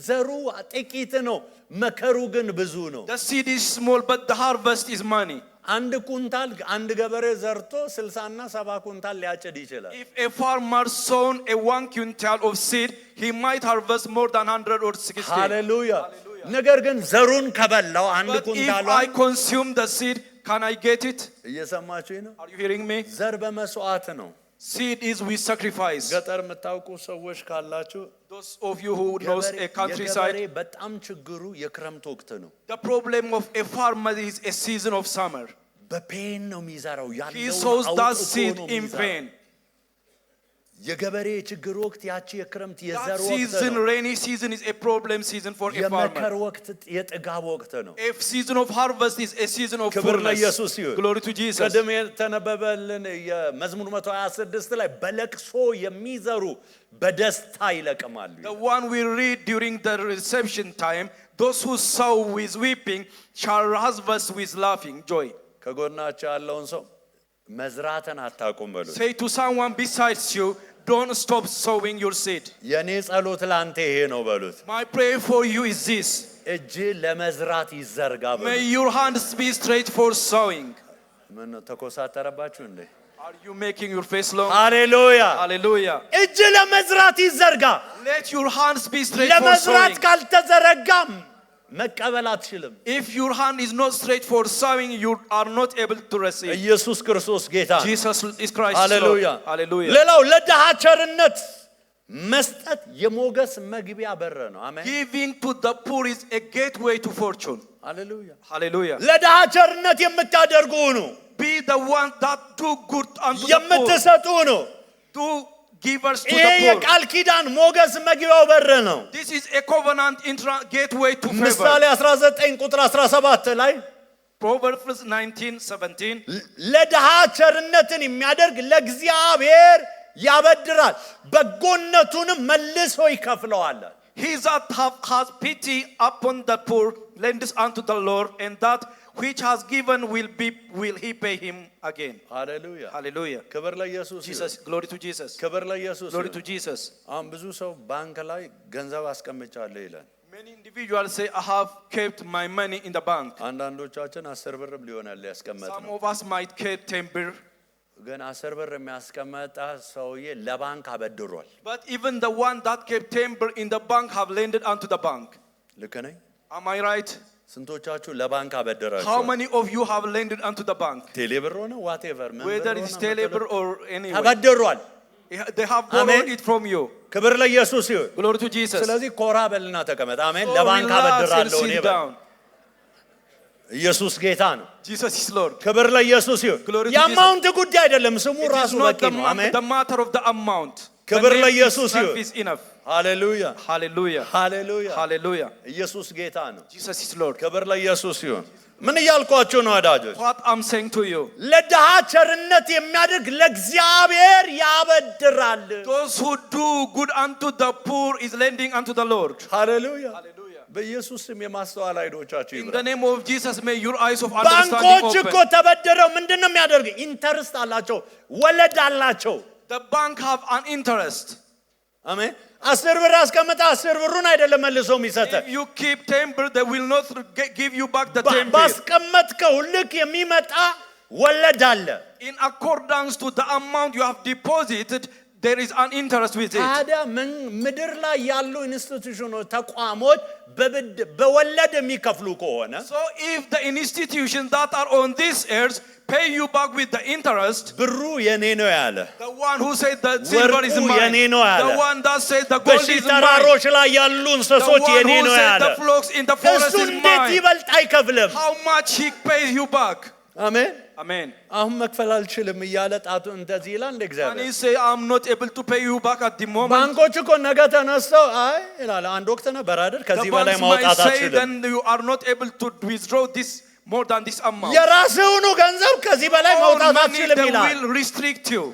ዘሩ ጥቂት ነው፣ መከሩ ግን ብዙ ነው። The seed is small, but the harvest is money. አንድ ኩንታል አንድ ገበሬ ዘርቶ 60 እና 70 ኩንታል ሊያጭድ ይችላል። If a farmer sown a 1 quintal of seed, he might harvest more than 100 or 60. ሃሌሉያ። ነገር ግን ዘሩን ከበላው አንድ But if ኩንታል I consume the seed, can I get it? እየሰማችሁኝ ነው? Are you hearing me? ዘር በመስዋዕት ነው። Seed is with sacrifice. ገጠር የምታውቁ ሰዎች ካላችሁ Those of you who knows a countryside, በጣም ችግሩ የክረምት ወቅት ነው። the problem of a farmer is a season of summer. በፔን ነው የሚዘራው He ያለው sows that seed in pain. የገበሬ ችግር ወቅት ያቺ የክረምት የዘር That ወቅት season, ነው። rainy season, is a problem season for a የመከር farmer. ወቅት የጥጋብ ወቅት ነው። A season of harvest is a season of ክብር fullness. ለኢየሱስ ይሁን። Glory to Jesus. ቀደም የተነበበልን የመዝሙር 126 ላይ በለቅሶ የሚዘሩ በደስታ ይለቅማሉ። The one we read during the reception time, those who sow with weeping shall harvest with laughing, joy. ከጎናቸው ያለውን ሰው መዝራትን አታቁም በሉት። Say to someone besides you, don't stop sowing your seed. የኔ ጸሎት ላንተ ይሄ ነው በሉት። My prayer for you is this. እጅ ለመዝራት ይዘርጋ May በሉት። your hands be straight for sowing. ምን ነው ተኮሳተረባችሁ እንዴ? Are you making your face long? ሃሌሉያ። Hallelujah. እጅ ለመዝራት ይዘርጋ። Let your hands be straight for ለመዝራት sowing. ካልተዘረጋም መቀበል አትችልም። If your hand is not straight for sowing, you are not able to receive. ኢየሱስ ክርስቶስ ጌታ ነው። Jesus is Christ. ሃሌሉያ። Lord. Hallelujah. ሌላው ለድሃ ቸርነት መስጠት የሞገስ መግቢያ በር ነው። አሜን። Giving to the poor is a gateway to fortune. ሃሌሉያ። Hallelujah. ለድሃ ቸርነት የምታደርጉ ነው። Be the one that do good unto the poor. የምትሰጡ ነው። Do givers to ይሄ the poor. የቃል ኪዳን ሞገስ መግቢያው በር ነው። This is a covenant gateway to ምሳሌ favor. 19 ቁጥር 17 ላይ Proverbs 19:17. ለድሃ ቸርነትን የሚያደርግ ለእግዚአብሔር ያበድራል በጎነቱንም መልሶ ይከፍለዋል። He that has pity upon the poor lends unto the Lord, and that which has given will he pay him again. ሃሌሉያ። Hallelujah. ክብር ለኢየሱስ ይሁን። Jesus, glory to Jesus. ክብር ለኢየሱስ Glory ይሁን። to Jesus. አሁን ብዙ ሰው ባንክ ላይ ገንዘብ አስቀምጫለሁ ይላል። Many individuals say, I have kept my money in the bank. አንዳንዶቻችን 10 ብርም ሊሆናል ያስቀመጥ Some ነው። of us might keep 10 birr. ግን 10 ብር የሚያስቀመጣ ሰውዬ ለባንክ አበድሯል። But even the one that kept 10 birr in the bank have lended unto the bank. ልክ ነኝ? Am I right? ስንቶቻችሁ ለባንክ አበደራችሁ? How many of you have lended unto the bank? ቴሌብር ሆነ ዋቴቨር ምን Whether it's Telebir or anyway. ተበድሯል። They have borrowed Amen. it from you. ክብር ለኢየሱስ ይሁን። Glory to Jesus. ስለዚህ ኮራ በልና ተቀመጥ። አሜን። So ለባንክ relax and አበድራለሁ እኔ sit በል። down. ኢየሱስ ጌታ ነው። Jesus is Lord. ክብር ለኢየሱስ ይሁን። Glory to የአማውንት ጉዳይ አይደለም፣ ስሙ It ራሱ is not በቂ the, ነው። አሜን። the matter of the amount. The ክብር name ለኢየሱስ itself ይሁን። is enough. ሃሌሉያ Hallelujah. ሃሌሉያ። Hallelujah. ኢየሱስ ጌታ ነው። Jesus is Lord. ክብር ለኢየሱስ ይሁን። ምን እያልኳችሁ ነው ወዳጆች? What I'm saying to you, ለድሃ ቸርነት የሚያደርግ ለእግዚአብሔር ያበድራል። those who do good unto the poor is lending unto the Lord. ሃሌሉያ። Hallelujah. በኢየሱስ ስም የማስተዋል አይኖቻችሁ In ይብራ። the name of Jesus, may your eyes of understanding ባንኮች እኮ open. ተበደረው ምንድነው የሚያደርግ? ኢንተርስት አላቸው፣ ወለድ አላቸው። The bank have an interest. አሜን። 10 ብር አስቀምጣ 10 ብሩን አይደለም መልሶ የሚሰጠ If you keep 10 birr, they will not give you back the 10 birr. ባስቀመጥከው ልክ የሚመጣ ወለድ አለ። In accordance to the amount you have deposited, there is an interest with it. ታዲያ ምድር ላይ ያሉ ኢንስቲትዩሽኖች ተቋሞች በወለድ የሚከፍሉ ከሆነ So if the institutions that are on this earth pay you back with the interest, ብሩ የኔ ነው ያለ the one who said the silver is ወርቁ mine, የኔ ነው ያለ the one that said the gold በሺ is mine, ተራሮች ላይ ያሉ the እንስሶች one የኔ who ነው said ያለ the flocks in the forest እሱ is እንዴት mine, ይበልጥ አይከፍልም? how much he pays you back? አሜን። Amen. አሁን መክፈል አልችልም እያለ ጣቱ እንደዚህ ይላል እንደ And እግዚአብሔር። he say, I'm not able to pay you back at the moment. ባንኮች እኮ ነገ ተነስተው አይ ይላል አንድ ወቅት ነበር አይደል The ከዚህ በላይ banks might ማውጣት say, አልችልም። then you are not able to withdraw this more than this amount. የራስህ ሆኖ ገንዘብ ከዚህ በላይ Your ማውጣት money, አትችልም they ይላል። will restrict you.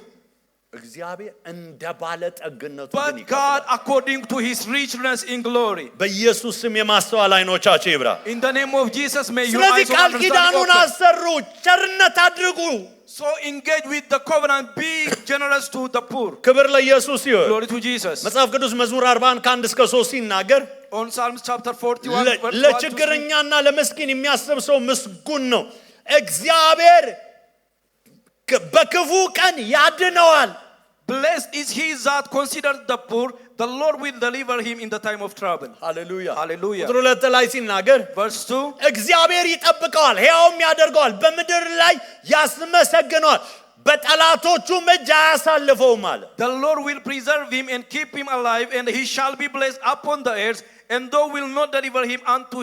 እግዚአብሔር እንደ ባለጠግነቱ But ግን God, ይከፍላል። according to his richness in glory. በኢየሱስ ስም የማስተዋል አይኖቻችሁ ይብራ። In the name of Jesus, may your ስለዚህ eyes of ቃል understanding ኪዳኑን open. አሰሩ፣ ቸርነት አድርጉ። So engage with the covenant, be generous to the poor. ክብር ለኢየሱስ ይሁን። Glory to Jesus. መጽሐፍ ቅዱስ መዝሙር 41 ከ1 እስከ 3 ሲናገር On Psalms chapter 41, verse 1 to 3. ለችግረኛና ለምስኪን የሚያስብ ሰው ምስጉን ነው፣ እግዚአብሔር በክፉ ቀን ያድነዋል። Blessed is he that considers the poor, the Lord will deliver him in the time of trouble. ሃሌሉያ Hallelujah. ቁጥር 2 ላይ ሲናገር Verse 2. እግዚአብሔር ይጠብቀዋል፣ ሕያውም ያደርገዋል፣ በምድር ላይ ያስመሰግነዋል፣ በጠላቶቹም እጅ አያሳልፈውም አለ። The Lord will preserve him and keep him alive, and he shall be blessed upon the earth, and thou will not deliver him unto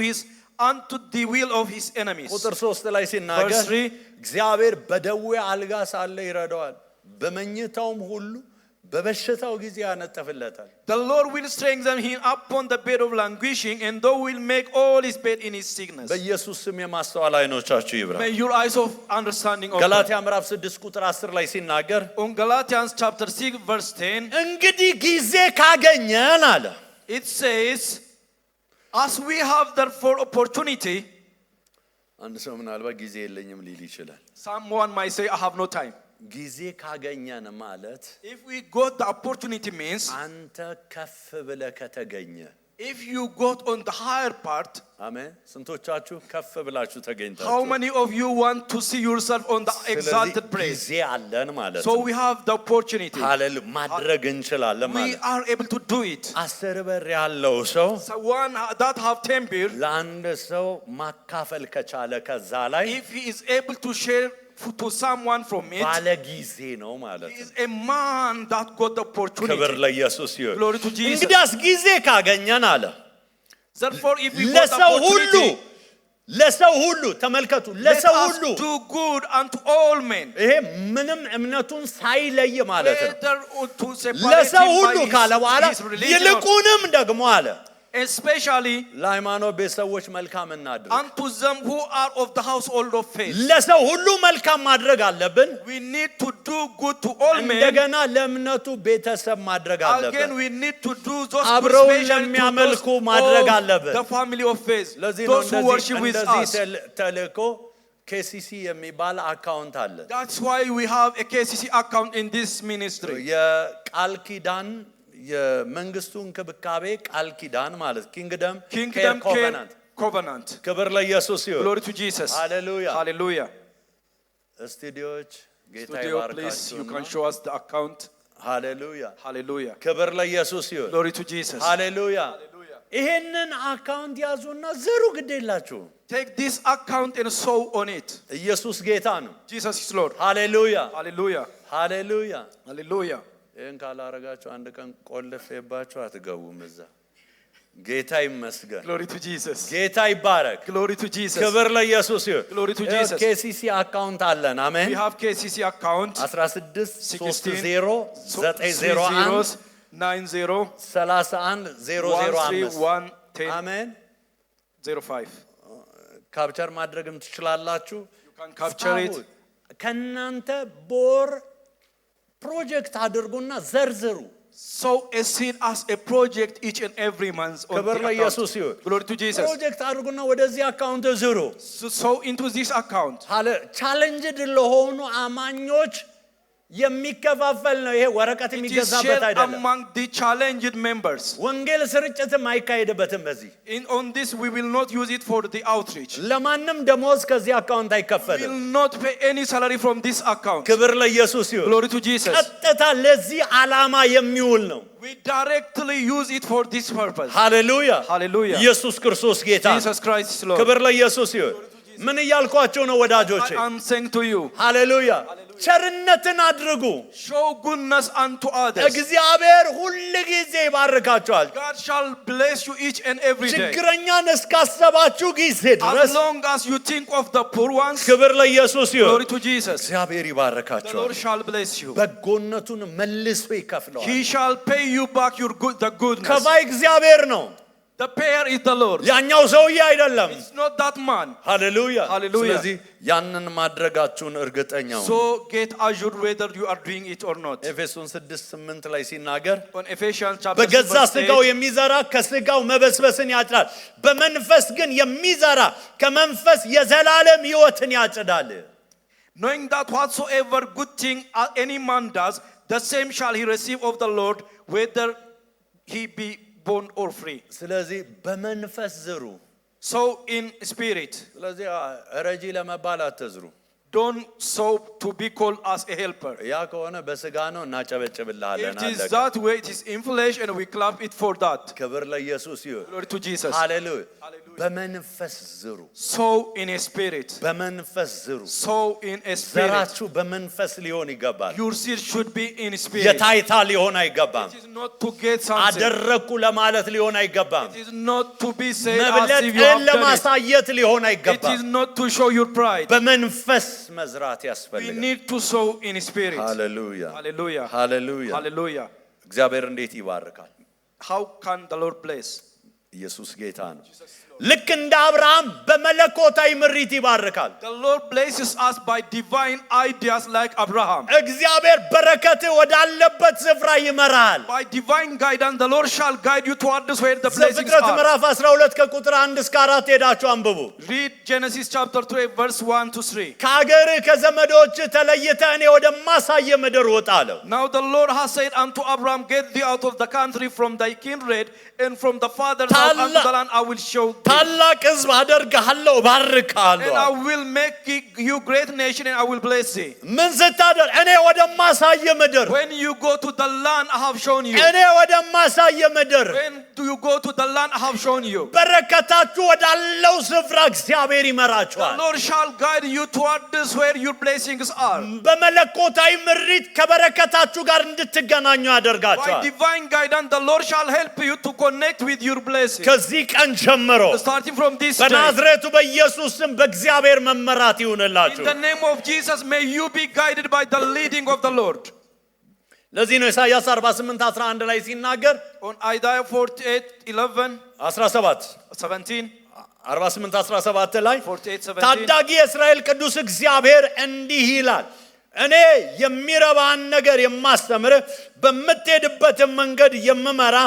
the will of his enemies. ቁጥር 3 ላይ ሲናገር Verse 3. እግዚአብሔር በደዌ አልጋ ሳለ ይረዳዋል፣ በመኝታውም ሁሉ በበሽታው ጊዜ ያነጥፍለታል። The Lord will strengthen him upon the bed of languishing, and thou will make all his bed in his sickness. በኢየሱስ ስም የማስተዋል አይኖቻችሁ ይብራ። May your eyes of understanding open. ገላትያ ምዕራፍ 6 ቁጥር 10 ላይ ሲናገር On Galatians chapter 6 verse 10, እንግዲህ ጊዜ ካገኘን አለ it says, as we have therefore opportunity. አንድ ሰው ምናልባት ጊዜ የለኝም ሊል ይችላል። Someone might say, I have no time. ጊዜ ካገኘን ማለት If we got the opportunity means, አንተ ከፍ ብለህ ከተገኘ if you got on the higher part, አሜን። ስንቶቻችሁ ከፍ ብላችሁ how ተገኝታችሁ? many of you want to see yourself on the exalted ስለዚህ place? ጊዜ አለን ማለት So ነው። we have the opportunity. ሃሌሉያ ማድረግ እንችላለን We ማለት are able to do it. 10 በር ያለው ሰው So one that have 10 beer, ለአንድ ሰው ማካፈል ከቻለ ከዛ ላይ if he is able to share to someone from it, ባለ ጊዜ ነው ማለት he ነው። is a man that got the ክብር opportunity. ለኢየሱስ ይሁን። Glory to Jesus. እንግዲያስ ጊዜ ካገኘን አለ Therefore, if we got the ለሰው ሁሉ opportunity, ለሰው ሁሉ ተመልከቱ፣ let ለሰው us ሁሉ do good unto all men. ይሄ ምንም እምነቱን ሳይለይ ማለት ነው። Whether to separate ለሰው him ሁሉ by ካለ በኋላ his religion, ይልቁንም ደግሞ አለ especially ለሃይማኖት ቤተሰቦች መልካም እናድርግ። unto them who are of the household of faith. ለሰው ሁሉ መልካም ማድረግ አለብን። We need to do good to all men. እንደገና ለእምነቱ ቤተሰብ ማድረግ Again, አለብን። we need to do those good አብረውን especially to ለሚያመልኩ those ማድረግ of አለብን። the family of faith. ለዚህ ነው Those who worship with እንደዚህ us. ተልእኮ KCC የሚባል አካውንት አለ። That's why we have a KCC account in this ministry. የቃል ኪዳን የመንግስቱ እንክብካቤ ቃል ኪዳን ማለት ኪንግደም Kingdom Care Covenant. ክብር ለኢየሱስ ይሁን። Glory to Jesus. ሃሌሉያ። Hallelujah. ስቱዲዮዎች ጌታ Studio, please, you can ይባርካችሁ። show us the account. ሃሌሉያ። Hallelujah. ክብር ለኢየሱስ ይሁን። Glory to Jesus. ሃሌሉያ። ይሄንን አካውንት ያዙና ዘሩ ግድ የላችሁ። Take this account and sow on it. ኢየሱስ ጌታ ነው። Jesus is Lord. ሃሌሉያ Hallelujah. ሃሌሉያ። Hallelujah. ይሄን ካላረጋችሁ አንድ ቀን ቆልፌባችሁ አትገቡም እዛ። ጌታ ይመስገን። Glory to Jesus. ጌታ ይባረክ። Glory to Jesus. ክብር ለኢየሱስ ይሁን። Glory to Jesus. KCC አካውንት አለን። አሜን። We have KCC account 16 16 30 901 90 31 005 131 አሜን። 05. ካፕቸር ማድረግም ትችላላችሁ። You can capture it. ከናንተ ቦር ፕሮጀክት አድርጉና ዘርዝሩ። Sow a seed as a project each and every month on ክብር the ለኢየሱስ account. ይሁን። Glory to Jesus. ፕሮጀክት አድርጉና ወደዚህ አካውንት ዝሩ። So sow into this account. ቻሌንጅድ ለሆኑ አማኞች የሚከፋፈል ነው። ይሄ ወረቀት It is የሚገዛበት shared አይደለም። among the challenged members. ወንጌል ስርጭትም አይካሄድበትም በዚህ። On this, we will not use it for the outreach. ለማንም ደሞዝ ከዚህ አካውንት We አይከፈልም። will not pay any salary from this account. ክብር ለኢየሱስ ይሁን። Glory to Jesus. ቀጥታ ለዚህ ዓላማ የሚውል ነው። We directly use it for this purpose. ሃሌሉያ። Hallelujah. ኢየሱስ ክርስቶስ ጌታ ነው። Jesus Christ is Lord. ክብር ለኢየሱስ ይሁን። ምን እያልኳቸው ነው ወዳጆቼ? I am saying to you, ሃሌሉያ። ቸርነትን አድርጉ። show goodness unto others. እግዚአብሔር ሁል ጊዜ ይባርካቸዋል። God shall bless you each and every day. ችግረኛን እስካሰባችሁ ጊዜ ድረስ As long as you think of the poor ones, ክብር ለኢየሱስ ይሁን። glory to Jesus. እግዚአብሔር The ይባርካቸዋል። Lord shall bless you. በጎነቱን መልሶ ይከፍለዋል። He shall pay you back your the goodness. ከፋይ እግዚአብሔር ነው። The payer is the Lord. ያኛው ሰውዬ አይደለም። It's not that man. ሃሌሉያ። Hallelujah. ስለዚህ ያንን ማድረጋችሁን እርግጠኛው So get assured whether you are doing it or not. ኤፌሶን 6:8 ላይ ሲናገር On Ephesians chapter 6 በገዛ verse ስጋው 8, የሚዘራ ከስጋው መበስበስን ያጭዳል፣ በመንፈስ ግን የሚዘራ ከመንፈስ የዘላለም ሕይወትን ያጭዳል። knowing that whatsoever good thing any man does, the same shall he receive of the Lord, whether he be bond or free. ስለዚህ በመንፈስ ዝሩ። So in spirit. ስለዚህ ረጂ ለመባል አትዝሩ። Don't sow to be called as a helper. ያ ከሆነ በስጋ ነው እናጨበጭብልሃለን። It is that way, it is in flesh, and we clap it for that. ክብር ለኢየሱስ ይሁን። Glory to Jesus. ሃሌሉያ። በመንፈስ ዝሩ። Sow in a spirit. በመንፈስ ዝሩ። Sow in a spirit. ዘራችሁ በመንፈስ ሊሆን ይገባል። Your seed should be in spirit. የታይታ ሊሆን አይገባም። It is not to get something. አደረኩ ለማለት ሊሆን አይገባም። It is not to be said as if you መብለጥን have done it. ለማሳየት ሊሆን It አይገባም። is not to show your pride. በመንፈስ መዝራት We ያስፈልጋል። need to sow in spirit. ሃሌሉያ Hallelujah. ሃሌሉያ። Hallelujah. እግዚአብሔር እንዴት ይባርካል! How can the Lord bless? ኢየሱስ ጌታ ነው። ልክ እንደ አብርሃም በመለኮታዊ ምሪት ይባርካል። The Lord blesses us by divine ideas like Abraham. እግዚአብሔር በረከት ወዳለበት ስፍራ ይመራል። By divine guidance, the Lord shall guide you towards where the blessings ዘፍጥረት are. ምዕራፍ 12 ከቁጥር 1 እስከ 4 ሄዳችሁ አንብቡ። Read Genesis chapter 3, verse 1 to 3. ከአገርህ ከዘመዶች ተለይተህ እኔ ወደማሳየ ምድር ውጣ አለው። Now the Lord has said unto Abraham, get thee out of the country, from thy kindred, and from the father's house unto the land I will show thee. ታላቅ ሕዝብ አደርግሃለሁ እባርክሃለሁ። And I will make you great nation, and I will bless thee. ምን ስታደርግ? እኔ ወደማሳየ ምድር። When you go to the land I have shown you. እኔ ወደማሳየ ምድር። When do you go to the land I have shown you? በረከታችሁ ወዳለው ስፍራ እግዚአብሔር The ይመራችኋል። Lord shall guide you towards where your blessings are. በመለኮታዊ ምሪት ከበረከታችሁ ጋር እንድትገናኙ By ያደርጋችኋል። divine guidance, the Lord shall help you to connect with your blessing. ከዚህ ቀን ጀምሮ Starting from this day, በናዝሬቱ በኢየሱስ ስም በእግዚአብሔር መመራት in ይሁንላችሁ። the name of Jesus, may you be guided by the leading of the Lord. ለዚህ ነው ኢሳይያስ 48:11 ላይ ሲናገር On Isaiah 48:11, 17 17, 48:17 ላይ 48:17, ታዳጊ የእስራኤል ቅዱስ እግዚአብሔር እንዲህ ይላል፣ እኔ የሚረባን ነገር የማስተምርህ በምትሄድበትም መንገድ የምመራ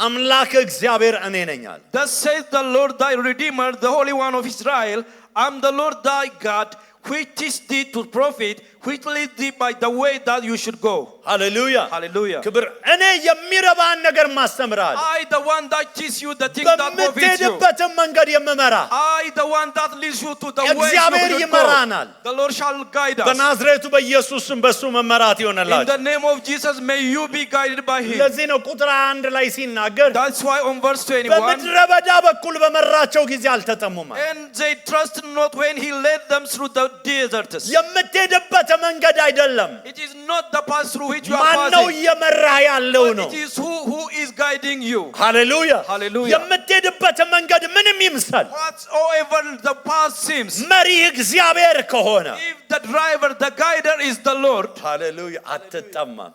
አምላክ እግዚአብሔር እኔ ነኝ አለ። Thus says the Lord thy Redeemer, the Holy One of Israel, I am the Lord thy God, which teach thee to profit, which lead thee by the way that you should go. ሃሌሉያ Hallelujah. ክብር። እኔ የሚረባን ነገር ማስተምርሃለሁ፣ I, the one that teach you the things that profit you. በምትሄድበትም መንገድ የምመራ I, the one that leads you to the way you እግዚአብሔር should go. ይመራናል። The Lord shall guide us. በናዝሬቱ በኢየሱስ ስም በሱ መመራት In ይሆንላችሁ። the name of Jesus, may you be guided by him. ለዚህ ነው ቁጥር 1 ላይ ሲናገር That's why on verse 21, በምድረ በዳ በኩል በመራቸው ጊዜ አልተጠሙም አለ። and they trusted not when he led them through the deserts. የምትሄድበት መንገድ አይደለም። It is not the path through which you are ማን ነው passing. እየመራህ ያለው ነው? It is who is guiding you. ሃሌሉያ Hallelujah. የምትሄድበት መንገድ ምንም ይምሰል፣ Whatsoever the path seems, መሪህ እግዚአብሔር ከሆነ if the driver, the guider is the Lord, ሃሌሉያ አትጠማም።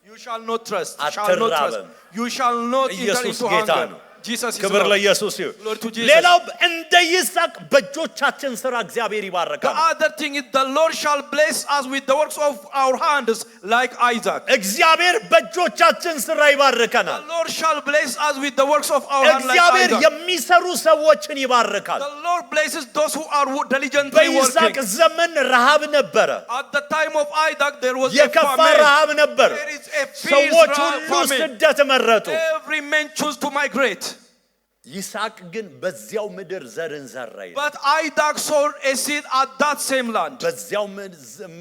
you shall not trust. አትራብም። You shall not enter ኢየሱስ into ጌታ hunger. ነው። Jesus is ክብር Lord. ለኢየሱስ ይሁን። Glory to Jesus. ሌላው እንደ ይስሐቅ በእጆቻችን ሥራ እግዚአብሔር The ይባርካል። other thing is the Lord shall bless us with the works of our hands like Isaac. እግዚአብሔር በእጆቻችን ሥራ The ይባርከናል። Lord shall bless us with the works of our hands like እግዚአብሔር Isaac. የሚሰሩ ሰዎችን ይባርካል። The Lord blesses those who are diligently በይስሐቅ working. ዘመን ረሃብ ነበረ። At the time of Isaac, there was a የከፋ famine. ረሃብ ነበር። There is a fierce ሰዎች ሁሉ famine. ስደት መረጡ። Every man chose to migrate. ይስሐቅ ግን በዚያው ምድር ዘርን ዘራ ይላል። But Isaac sowed a seed at that same land. በዚያው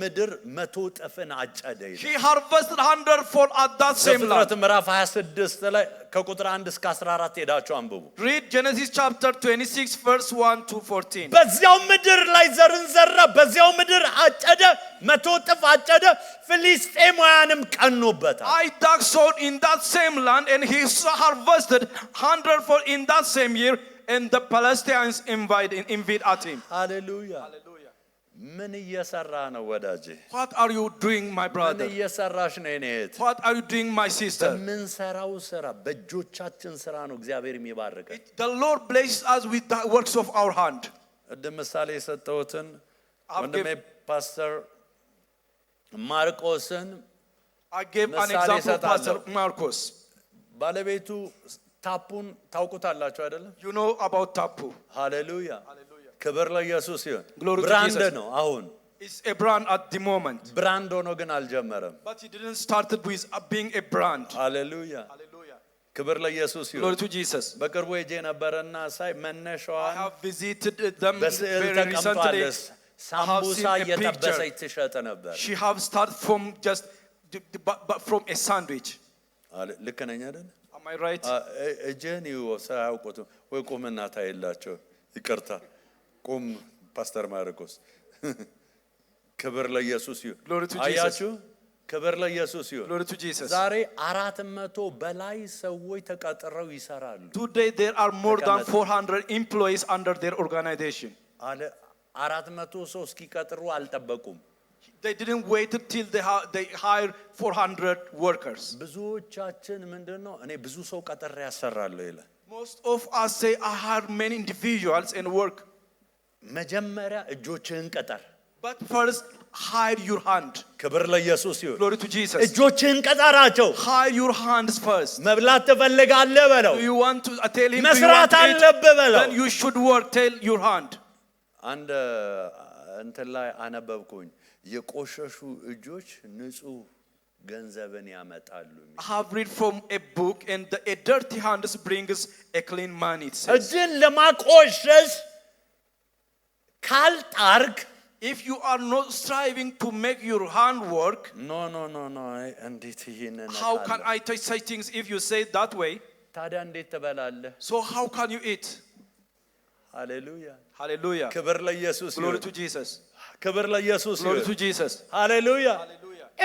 ምድር 100 እጥፍን አጨደ ይላል። He harvested 100-fold at that same ዘፍጥረት land. ምዕራፍ 26 ላይ ከቁጥር 1 እስከ 14 ሄዳችሁ አንብቡ። Read Genesis chapter 26, verse 1 to 14. በዚያው ምድር ላይ ዘርን ዘራ፣ በዚያው ምድር አጨደ፣ 100 እጥፍ አጨደ። ፍልስጤማውያንም ቀኑበታል። Isaac sowed in that same land, and he harvested 100-fold in that same year, and the Palestinians envied at him. ሃሌሉያ ምን እየሰራ ነው ወዳጄ? What are you doing, my ምን brother? እየሰራሽ ነው የኔ እህት? What are you doing, my sister? በምንሰራው ስራ በእጆቻችን ስራ ነው እግዚአብሔር የሚባርከን። The Lord blesses us with the works of our hand. እንደ ምሳሌ የሰጠሁትን ወንድሜ ፓስተር ማርቆስን I gave an example of Pastor Marcos. ባለቤቱ ታፑን ታውቁታላችሁ አይደለም? You know about Tapu. ሃሌሉያ ክብር ለኢየሱስ ይሁን። Glory to ብራንድ Jesus. ነው አሁን። It's a brand at the moment. ብራንድ ሆኖ ግን አልጀመረም። But he didn't start it with being a brand. ሃሌሉያ Hallelujah. ክብር ለኢየሱስ ይሁን። Glory to Jesus. በቅርቡ ሄጄ ነበረና ሳይ I መነሻዋን have visited them በስዕል very recently. ተቀምጧለች። ሳምቡሳ seen a እየጠበሰች picture. ትሸጥ ነበር። She have started from just but from a sandwich. ልክ ነኝ አይደል? Am I right? እጄን ሳያውቁት ወይ ቁምና ታይላቸው ይቅርታ ቁም ፓስተር ማርቆስ ክብር ለኢየሱስ ይሁን። Glory to Jesus. አያችሁ ክብር ለኢየሱስ ይሁን። Glory to Jesus. ዛሬ 400 በላይ ሰዎች ተቀጥረው ይሰራሉ። Today there are more than 400 employees under their organization. አለ 400 ሰው እስኪቀጥሩ አልጠበቁም። They didn't wait till they hire 400 workers. ብዙዎቻችን ምንድነው እኔ ብዙ ሰው ቀጥሬ ያሰራለሁ ይላል። Most of us say I hire many individuals and work. መጀመሪያ እጆችህን ቀጠር። But first hire your hand. ክብር ለኢየሱስ ይሁን። Glory to Jesus. እጆችህን ቀጠራቸው። Hire your hands first. መብላት ትፈልጋለህ በለው። Do you want to tell him መስራት አለብህ በለው። then you should work. Tell your hand. አንድ እንትን ላይ አነበብኩኝ የቆሸሹ እጆች ንጹህ ገንዘብን ያመጣሉ። I have read from a book and a dirty hands brings a clean money. It says. እጅን ለማቆሸሽ ካልጣርክ If you are not striving to make your hand work, ኖ እንዴት ይሄንን how can I say things if you say it that way? ታዲያ እንዴት ትበላለህ? So how can you eat? ሃሌሉያ Hallelujah. ክብር ለኢየሱስ Glory ይሁን። to Jesus. ክብር ለኢየሱስ Glory ይሁን። to Jesus. ሃሌሉያ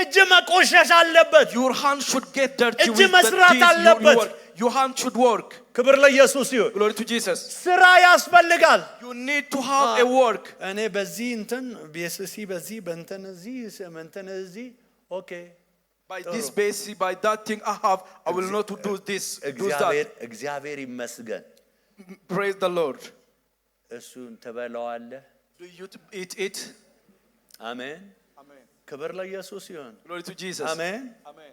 እጅ መቆሸሽ አለበት። Your hand should get dirty እጅ with መስራት the አለበት። your hand should work. ክብር ለኢየሱስ ይሁን። Glory to Jesus. ስራ ያስፈልጋል። You need to have a work. እኔ በዚህ እንትን ቢኤስሲ በዚህ በእንትን እዚህ እንትን እዚህ ኦኬ By this basis, by that thing I will not do this, do that. እግዚአብሔር ይመስገን። Praise the Lord. እሱን ትበላዋለህ። Do you eat it? አሜን። Amen. ክብር ለኢየሱስ ይሁን። Glory to Jesus. አሜን። Amen.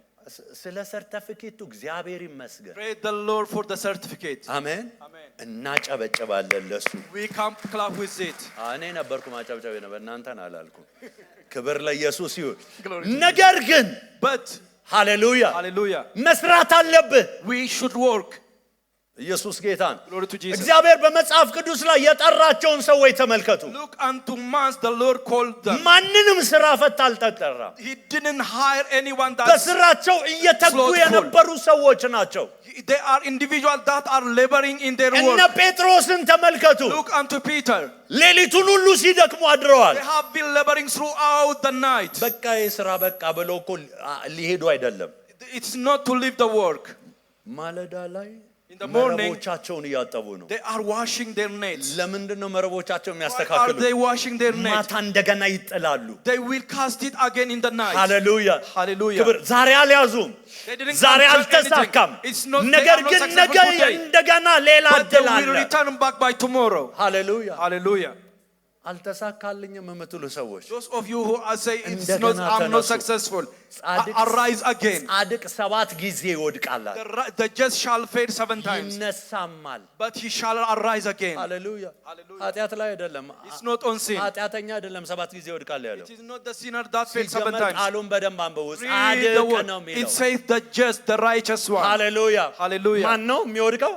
ስለ ሰርተፊኬቱ እግዚአብሔር ይመስገን። Praise the Lord for the certificate. አሜን። Amen. እናጨበጭባለን ለሱ። We can clap with it. እኔ ነበርኩ ማጨብጨብ ነበር እናንተን አላልኩም። ክብር ለኢየሱስ ይሁን። Glory to ነገር ግን But ሃሌሉያ hallelujah. መስራት አለብህ። We should work. ኢየሱስ ጌታን Glory to Jesus. እግዚአብሔር በመጽሐፍ ቅዱስ ላይ የጠራቸውን ሰዎች ተመልከቱ። Look unto man the Lord called them. ማንንም ስራ ፈት አልተጠራም። He didn't hire anyone that በስራቸው እየተጉ የነበሩ ሰዎች ናቸው። they are individuals that are laboring in their እነ work. ጴጥሮስን ተመልከቱ። Look unto Peter. ሌሊቱን ሁሉ ሲደክሙ አድረዋል። They have been laboring throughout the night. በቃ የሥራ በቃ ብለው እኮ ሊሄዱ አይደለም። It's not to leave the work. ማለዳ ላይ In the morning, መረቦቻቸውን እያጠቡ ነው። they are washing their nets. ለምንድን ነው መረቦቻቸው Why are የሚያስተካክሉት? they washing their nets? ማታ እንደገና ይጥላሉ። They will cast it again in the night. ሃሌሉያ Hallelujah. ክብር ዛሬ አልያዙም። They didn't ዛሬ capture አልተሳካም። anything. It's not, they ነገር are not ግን successful ነገ today. እንደገና ሌላ But they እድል will አለ። return back by tomorrow. ሃሌሉያ Hallelujah. አልተሳካልኝም የምትሉ ሰዎች Those of you who are saying it's not, እንደገና I'm not ተነሱ። successful, ጻድቅ arise again. ጻድቅ 7 ጊዜ ይወድቃል፣ The just shall fail 7 times, ይነሳማል። but he shall arise again. ሃሌሉያ Hallelujah. ኃጢአት ላይ አይደለም፣ It's not on sin. ኃጢአተኛ አይደለም 7 ጊዜ ይወድቃል ያለው። It is not the sinner that fails 7 ሲጀመር times. ቃሉን በደንብ አንብቡ። Read the ጻድቅ word. ነው It የሚለው። says the just, the righteous one. ሃሌሉያ Hallelujah. ማን ነው የሚወድቀው?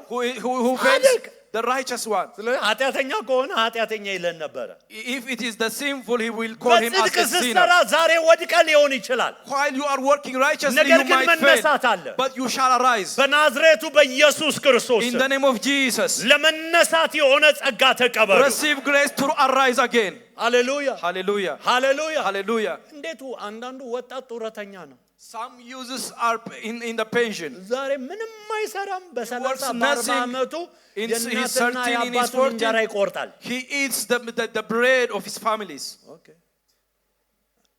Who fails? ጻድቅ። The righteous one. ስለዚህ ኃጢአተኛ ከሆነ ኃጢአተኛ ይለን ነበረ። If it is the sinful, he will call him as በጽድቅ a sinner. ስትሰራ ዛሬ ወድቀ ሊሆን ይችላል። While you are working righteously, ነገር you ግን might መነሳት fail, አለ። but you shall arise. በናዝሬቱ በኢየሱስ ክርስቶስ In the name of Jesus, ለመነሳት የሆነ ጸጋ ተቀበሉ። receive grace to arise again. ሃሌሉያ Hallelujah. ሃሌሉያ። Hallelujah. እንዴት አንዳንዱ ወጣት ጡረተኛ ነው። Some uses are in the pension. ዛሬ ምንም አይሰራም በ30 works በ40 nothing. ዓመቱ In his የእናትና 13, in his የአባቱን 14, እንጀራ ይቆርጣል። he eats the bread of his families. ኦኬ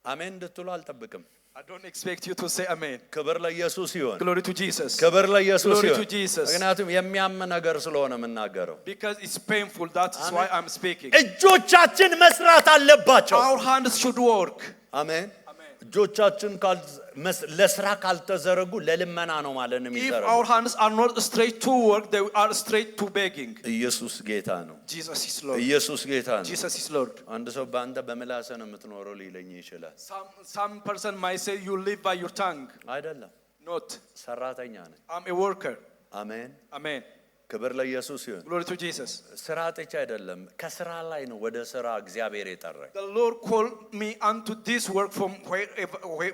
አሜን እንድትሉ አልጠብቅም። I don't expect you to say amen. ክብር ለኢየሱስ ይሁን። Glory to Jesus. ክብር ለኢየሱስ Glory ይሁን። to Jesus. ምክንያቱም የሚያም ነገር ስለሆነ የምናገረው Because it's painful, that is why I'm speaking. እጆቻችን መስራት አለባቸው። Our hands should work. አሜን። እጆቻችን ለስራ ካልተዘረጉ ለልመና ነው ማለት ነው If የሚሰራው። our hands are not straight to work, they are straight to begging. ኢየሱስ ጌታ ነው። Jesus is Lord. ኢየሱስ ጌታ ነው። Jesus is Lord. አንድ ሰው በአንተ በምላስ ነው የምትኖረው ሊለኝ ይችላል። Some person might say you live by your tongue. አይደለም። Not. ሰራተኛ ነኝ። I'm a worker. አሜን። Amen. ክብር ለኢየሱስ ይሁን። Glory to Jesus. ስራ ጥቻ አይደለም ከስራ ላይ ነው ወደ ስራ እግዚአብሔር የጠራኝ። The Lord called me unto this work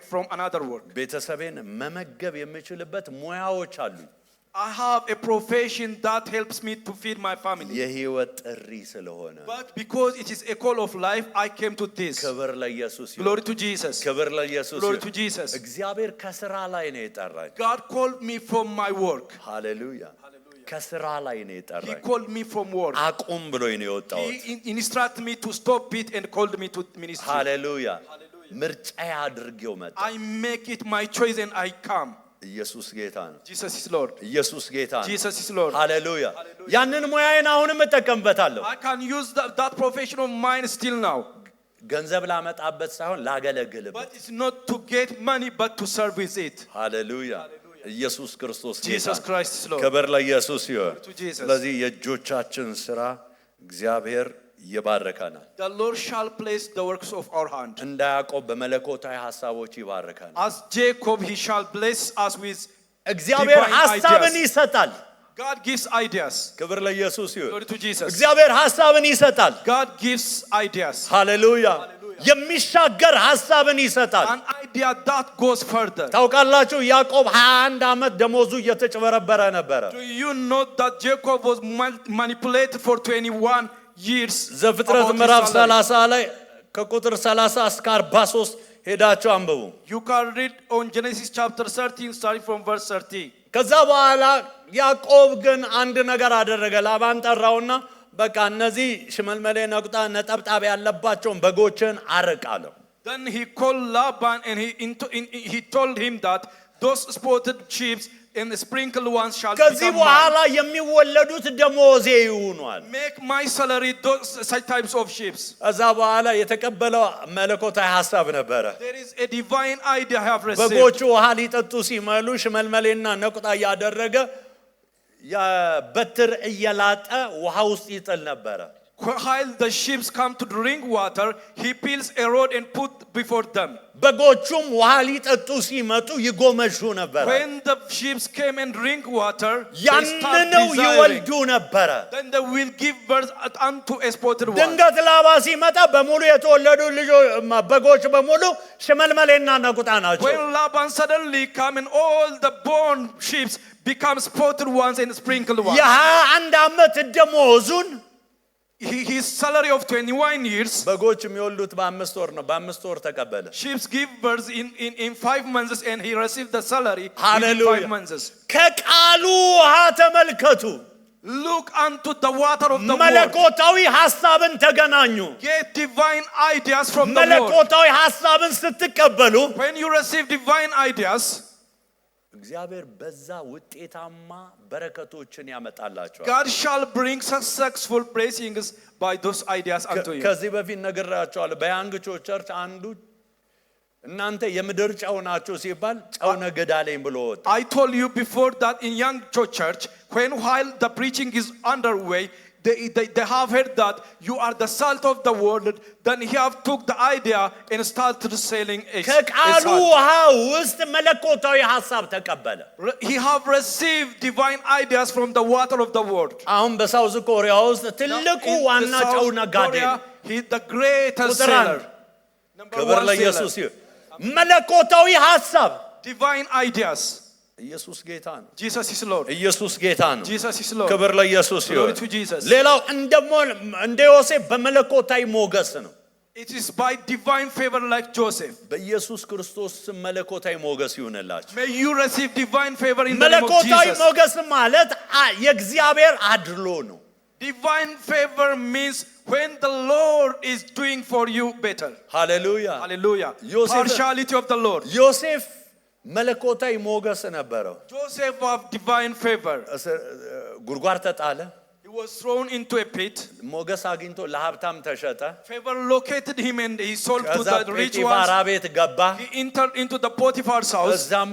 from another work. ቤተሰቤን መመገብ የምችልበት ሙያዎች አሉኝ። I have a profession that helps me to feed my family. የህይወት ጥሪ ስለሆነ But because it is a call of life, I came to this. ክብር ለኢየሱስ ይሁን። Glory to Jesus. ክብር ለኢየሱስ Glory ይሁን። to Jesus. እግዚአብሔር ከስራ ላይ ነው የጠራኝ። God called me from my work. ሃሌሉያ። ከስራ ላይ ነው He የጠራኝ። called me from work. አቁም ብሎኝ ነው የወጣሁት። He instructed me to stop it and called me to ministry. ሃሌሉያ። ምርጫዬ አድርጌው መጣ። I make it my choice and I come. ኢየሱስ ጌታ ነው። Jesus is Lord. ኢየሱስ ጌታ ነው። Jesus is Lord. ሃሌሉያ። ያንን ሙያዬን አሁንም እጠቀምበታለሁ። I can use that profession of mine still now. ገንዘብ ላመጣበት ሳይሆን ላገለግልበት። But it's not to get money but to serve with it. ሃሌሉያ። ኢየሱስ ክርስቶስ ጌታ Jesus Christ is Lord. ክብር ለኢየሱስ ይሁን። To Jesus. ስለዚህ የእጆቻችን ስራ እግዚአብሔር ይባርካናል። The Lord shall place the works of our hand. እንደ ያዕቆብ በመለኮታዊ ሐሳቦች ይባርካናል። As Jacob, he shall bless us with እግዚአብሔር divine ሐሳብን ideas. ይሰጣል። God gives ideas. ክብር ለኢየሱስ ይሁን። Glory to Jesus. እግዚአብሔር ሐሳብን ይሰጣል። God gives ideas. ሃሌሉያ። የሚሻገር ሐሳብን ይሰጣል። An idea that goes further. ታውቃላችሁ ያዕቆብ 21 ዓመት ደሞዙ እየተጨበረበረ ነበረ። Do you know that Jacob was manipulated for 21 years? ዘፍጥረት about his ምዕራፍ salary? 30 ላይ ከቁጥር 30 እስከ 43 ሄዳችሁ አንብቡ። You can read on Genesis chapter 13 starting from verse 30. ከዛ በኋላ ያዕቆብ ግን አንድ ነገር አደረገ። ላባን ጠራውና በቃ እነዚህ ሽመልመሌ ነቁጣ ነጠብጣብ ያለባቸውን በጎችን አርቅ አለው። Then he called Laban and he told him that those spotted sheep and the sprinkled ones shall ከዚህ become በኋላ mine. የሚወለዱት ደሞዜ ይሆናል። Make my salary those such types of sheep. ከዛ በኋላ የተቀበለው መለኮታዊ ሐሳብ ነበረ። There is a divine idea I have received. በጎቹ ውሃ ሊጠጡ ሲመሉ ሽመልመሌና ነቁጣ እያደረገ በትር እየላጠ ውሃ ውስጥ ይጥል ነበረ። While the sheep come to drink water, he peels a rod and put before them. በጎቹም ውሃ ሊጠጡ ሲመጡ ይጎመሹ ነበር። When the sheep came and drink water, they start ያንነው desiring. ይወልዱ ነበረ። Then they will give birth unto a spotted one. ድንገት ላባ ሲመጣ በሙሉ የተወለዱ በጎች በሙሉ ሽመልመሌና ነቁጣ ናቸው። When Laban suddenly come and all the born sheep become spotted ones and sprinkled ones. የ21 ዓመት ደሞዙን His salary of 21 years. በጎች የሚወልዱት በ5 ወር ነው። በ5 ወር ተቀበለ። Sheep give birth in 5 months and he received the salary in Hallelujah. 5 months. ከቃሉ ውሃ ተመልከቱ። Look unto the water of the word. መለኮታዊ ሐሳብን ተገናኙ። Get divine ideas from the word. መለኮታዊ ሐሳብን ስትቀበሉ When you receive divine ideas, እግዚአብሔር በዛ ውጤታማ በረከቶችን ያመጣላችኋል። God shall bring successful blessings by those ideas unto you. ከዚህ በፊት ነግራችኋለሁ። በያንግቾ ቸርች አንዱ እናንተ የምድር ጨው ናችሁ ሲባል ጨው ነገድ አለኝ ብሎ ወጣ። I told you before that in Young Church, while the preaching is underway, they have heard that you are the salt of the world. Then he have took the idea and started selling a ከቃሉ salt. ውሃ ውስጥ መለኮታዊ ሐሳብ ተቀበለ። He have received divine ideas from the water of the world. አሁን በሳውዝ ኮሪያ ውስጥ ትልቁ ዋና ጨው ነጋዴ ነው። He the greatest ቁጥር seller. አንድ ክብር ለኢየሱስ ይሁን። መለኮታዊ ሐሳብ Divine ideas. ኢየሱስ ጌታ ነው። Jesus is Lord. ኢየሱስ ጌታ ነው። Jesus is Lord. ክብር ለኢየሱስ ይሁን። Glory to Jesus. ሌላው እንደ ዮሴፍ በመለኮታዊ ሞገስ ነው። It is by divine favor like Joseph. በኢየሱስ ክርስቶስ ስም መለኮታዊ ሞገስ ይሁንላችሁ። May you receive divine favor in the name of መለኮታዊ Jesus. ሞገስ ማለት የእግዚአብሔር አድሎ ነው። Divine favor means when the Lord is doing for you better. ሃሌሉያ Hallelujah. Joseph- Partiality of the Lord. ዮሴፍ መለኮታዊ ሞገስ ነበረው። Joseph of divine favor. ጉድጓድ ተጣለ፣ He was thrown into a pit. ሞገስ አግኝቶ ለሀብታም ተሸጠ። Favor located him and he sold to ከዛ the rich ጴጢፋራ ones. ቤት ገባ። He entered into the Potiphar's house. እዛም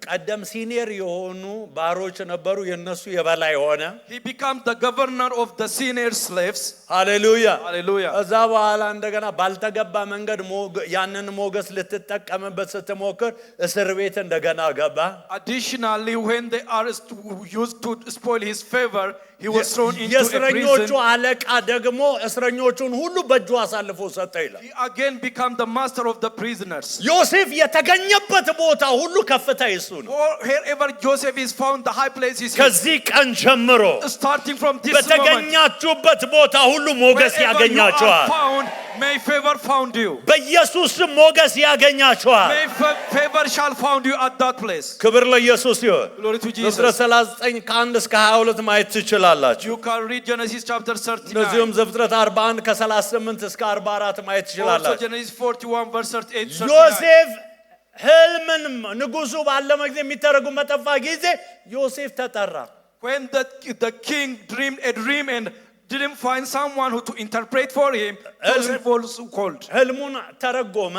ቀደም ሲኒየር የሆኑ ባሮች ነበሩ፣ የነሱ የበላይ ሆነ። He became the governor of the senior slaves. ሃሌሉያ Hallelujah. እዛ በኋላ እንደገና ባልተገባ መንገድ ያንን ሞገስ ልትጠቀምበት ስትሞክር እስር ቤት እንደገና ገባ። Additionally, when they are used to spoil his favor, he was thrown into a የእስረኞቹ prison. አለቃ ደግሞ እስረኞቹን ሁሉ በእጁ አሳልፎ ሰጠ ይላል። He again became the master of the prisoners. ዮሴፍ የተገኘበት ቦታ ሁሉ ከፍታ የሱ ነው። Wherever Joseph is found, the high place is his. ከዚህ ቀን ጀምሮ Starting from this moment, በተገኛችሁበት ቦታ ሁሉ ሞገስ wherever you are ያገኛችኋል። found, may favor found you. በኢየሱስ ስም ሞገስ ያገኛችኋል። May favor shall found you at that place. ክብር ለኢየሱስ ይሁን። Glory to Jesus. ዘፍጥረት 39 ከ1 እስከ 22 ማየት ትችላላችሁ። You can read Genesis chapter 39. እንደዚሁም ዘፍጥረት 41 ከ38 እስከ 44 ማየት Also ትችላላችሁ። Genesis 41 verse 38. 39. ዮሴፍ ህልምን ንጉሱ ባለመ ጊዜ የሚተረጉም በጠፋ ጊዜ ዮሴፍ ተጠራ። When the king dreamed a dream and didn't find someone who to interpret for him, Joseph was called. ህልሙን ተረጎመ።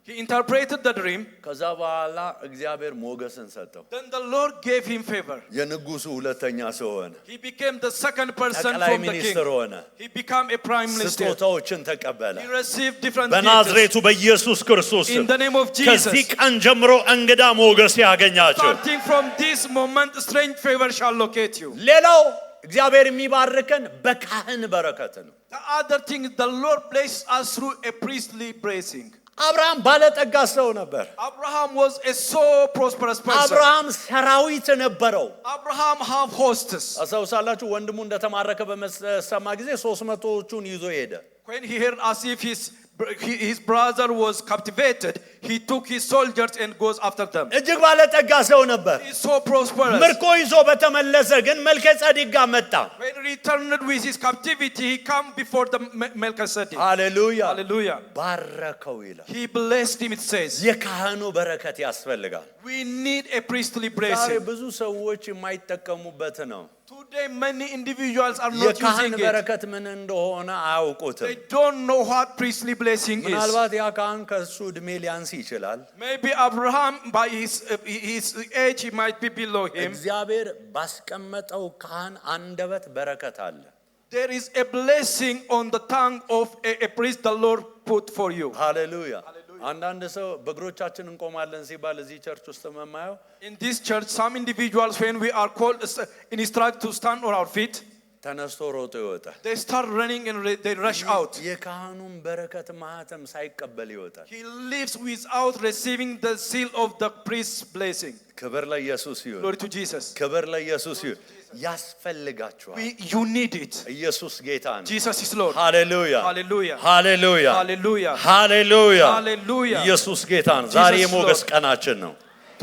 He interpreted the dream. ከዛ በኋላ እግዚአብሔር ሞገስን ሰጠው። Then the Lord gave him favor. የንጉሱ ሁለተኛ ሰው ሆነ። He became the second person ጠቅላይ from the king. ሚኒስትር ሆነ። He became a prime minister. ስጦታዎችን ተቀበለ። He received different gifts. በናዝሬቱ በኢየሱስ ክርስቶስ In the name of Jesus. ከዚህ ቀን ጀምሮ እንግዳ ሞገስ ያገኛችሁ። Starting from this moment, strange favor shall locate you. ሌላው እግዚአብሔር የሚባርከን በካህን በረከት ነው። The other thing, the Lord blessed us through a priestly blessing. አብርሃም ባለጠጋ ሰው ነበር። Abraham was a so prosperous person. አብርሃም ሰራዊት ነበረው። Abraham have hosts. አስታውሳላችሁ ወንድሙ እንደተማረከ በመሰማ ጊዜ 300ዎቹን ይዞ ሄደ። When he heard as if his brother was captivated, he took his soldiers and goes after them. እጅግ ባለጠጋ ሰው ነበር። He is so prosperous. ምርኮ ይዞ በተመለሰ ግን መልከ ጸዲቅ ጋር መጣ። When he returned with his captivity, he came before the Melchizedek. ሃሌሉያ Hallelujah. ባረከው ይላል። He blessed him, it says. የካህኑ በረከት ያስፈልጋል። We need a priestly ዛሬ blessing. ብዙ ሰዎች የማይጠቀሙበት ነው። Today, many individuals are not የካህን using it. በረከት ምን እንደሆነ አያውቁትም። They don't know what priestly blessing is. ምናልባት ያ ካህን ከሱ እድሜ ሊያንስ ይችላል። Maybe Abraham, by his age, he might be below him. እግዚአብሔር ባስቀመጠው ካህን አንደበት በረከት አለ። There is a blessing on the tongue of a priest the Lord put for you. ሃሌሉያ። አንዳንድ ሰው በእግሮቻችን እንቆማለን ሲባል እዚህ ቸርች ውስጥ መማየው In this church, some individuals, when we are called, instructed to stand on our feet, ተነስቶ ሮጦ ይወጣል። they start running and they rush out. የካህኑን በረከት ማህተም ሳይቀበል ይወጣል። He lives without receiving the seal of the priest's blessing. ክብር ለኢየሱስ ይሁን። Glory to Jesus. ክብር ለኢየሱስ ይሁን። ያስፈልጋችኋል። You need it. ኢየሱስ ጌታ ነው። Jesus is Lord. ሃሌሉያ Hallelujah. ሃሌሉያ Hallelujah. ሃሌሉያ Hallelujah. ኢየሱስ ጌታ ነው። ዛሬ የሞገስ ቀናችን ነው።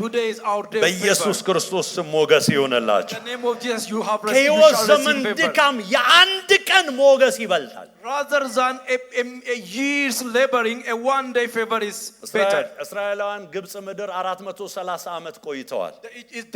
Today is our day of በኢየሱስ favor. ክርስቶስ ስም ሞገስ ይሆንላችሁ። In the name of Jesus, you have received, you ከሕይወት shall ዘመን receive favor. ድካም የአንድ ቀን ሞገስ ይበልጣል። Rather than a year's laboring, a one-day favor is better. እስራኤላውያን ግብጽ ምድር 430 ዓመት ቆይተዋል።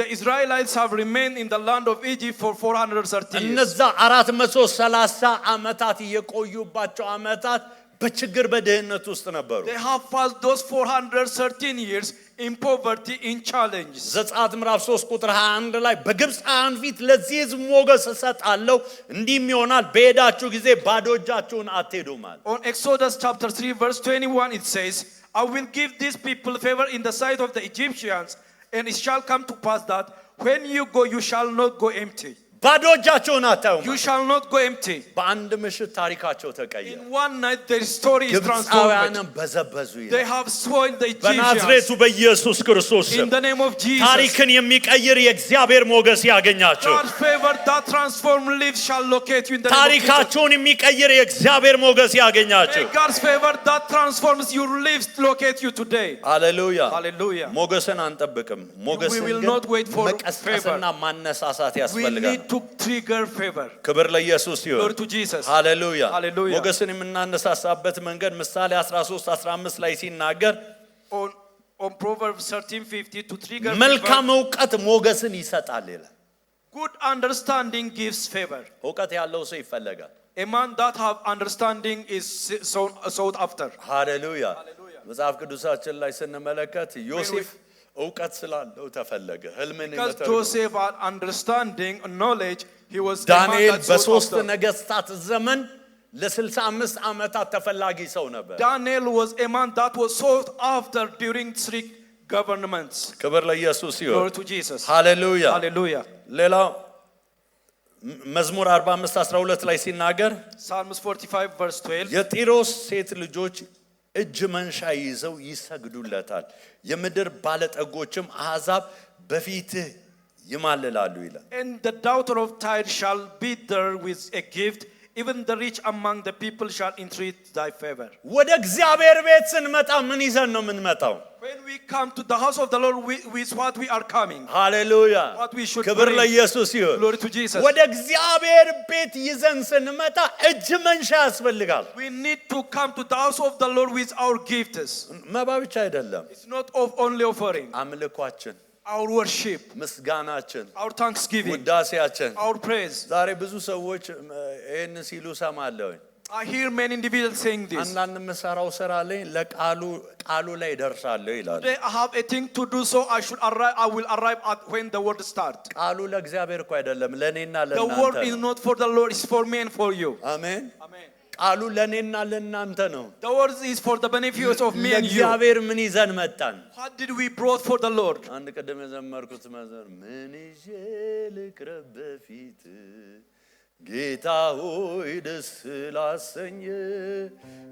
The Israelites have remained in the land of Egypt for 430 years. እነዛ 430 ዓመታት የቆዩባቸው ዓመታት በችግር በድህነት ውስጥ ነበሩ። They have passed those 413 years in poverty, in challenges. ዘጸአት ምዕራፍ 3 ቁጥር 21 ላይ በግብፃውያን ፊት ለዚህ ሕዝብ ሞገስ እሰጣለሁ እንዲህም ይሆናል በሄዳችሁ ጊዜ ባዶ እጃችሁን አትሄዱም አለ። On Exodus chapter 3 verse 21 it says, I will give these people favor in the sight of the Egyptians, and it shall come to pass that when you go you shall not go empty. ባዶ እጃቸውን አታዩም። You shall not go empty. በአንድ ምሽት ታሪካቸው ተቀየረ። In one night their story is transformed. ግብፃውያንም በዘበዙ They ይላል። have spoiled the በናዝሬቱ Egyptians. በኢየሱስ ክርስቶስ In ስም the name of Jesus. ታሪክን የሚቀይር የእግዚአብሔር ሞገስ ያገኛቸው። God's favor that transform lives shall locate you in the name of Jesus. ታሪካቸውን የሚቀይር የእግዚአብሔር ሞገስ ያገኛቸው። May God's favor that transforms your lives locate you today. ሃሌሉያ። Hallelujah. ሞገስን አንጠብቅም። ሞገስን will ግን not wait for መቀስቀስና ማነሳሳት We ያስፈልጋል። need to trigger favor. ክብር ለኢየሱስ ይሁን። Glory to Jesus. ሃሌሉያ። Hallelujah. ሞገስን የምናነሳሳበት መንገድ ምሳሌ 13:15 ላይ ሲናገር On Proverbs 13:50 to trigger መልካም favor. ዕውቀት ሞገስን ይሰጣል ይላል። Good understanding gives favor. ዕውቀት ያለው ሰው ይፈለጋል። A man that have understanding is sought after. ሃሌሉያ። Hallelujah. መጽሐፍ ቅዱሳችን ላይ ስንመለከት ዮሴፍ ዕውቀት ስላለው ተፈለገ። ህልምን Because ይመተርጉ Joseph had understanding and knowledge, he was a man ዳንኤል that sought በሶስት after. ነገስታት ዘመን ለ65 ዓመታት ተፈላጊ ሰው ነበር። Daniel was a man that was sought after during 3 governments. ክብር ለኢየሱስ ይሁን። Glory to Jesus. ሃሌሉያ። Hallelujah. ሌላው መዝሙር 45:12 ላይ ሲናገር Psalms 45 verse 12. የጢሮስ ሴት ልጆች እጅ መንሻ ይዘው ይሰግዱለታል፣ የምድር ባለጠጎችም አሕዛብ በፊትህ ይማልላሉ ይላል። And the daughter of Tyre shall be there with a gift, even the rich among the people shall entreat thy favor. ወደ እግዚአብሔር ቤት ስንመጣ ምን ይዘን ነው የምንመጣው? When we come to the house of the Lord, with what we are coming. ሃሌሉያ። What we should ክብር bring. ለኢየሱስ ይሁን። Glory to Jesus. ወደ እግዚአብሔር ቤት ይዘን ስንመጣ እጅ መንሻ ያስፈልጋል። We need to come to the house of the Lord with our gifts. መባ ብቻ አይደለም፣ It's not only offering. አምልኳችን፣ Our worship, ምስጋናችን፣ our thanksgiving, ውዳሴያችን። our praise. ዛሬ ብዙ ሰዎች ይህን ሲሉ ሰማለሁኝ። I hear many individuals saying this. አንዳንድ የምሰራው ስራ ላይ ቃሉ ላይ ደርሳለሁ ይላሉ። Today I have a thing to do, so I will arrive at when the word starts. ቃሉ ለእግዚአብሔር እኮ አይደለም ለኔና The word ለናንተ is ነው። not for the Lord, it's for me and for you. አሜን። Amen. ቃሉ ለኔና ለናንተ ነው። The word is for the benefit of me and you. ለእግዚአብሔር ምን ይዘን መጣን? What did we brought for the Lord? አንድ ቀደም የዘመርኩት መዝሙር ምን ይዤ ልቅረብ በፊት ጌታ ሆይ ደስ ላሰኝ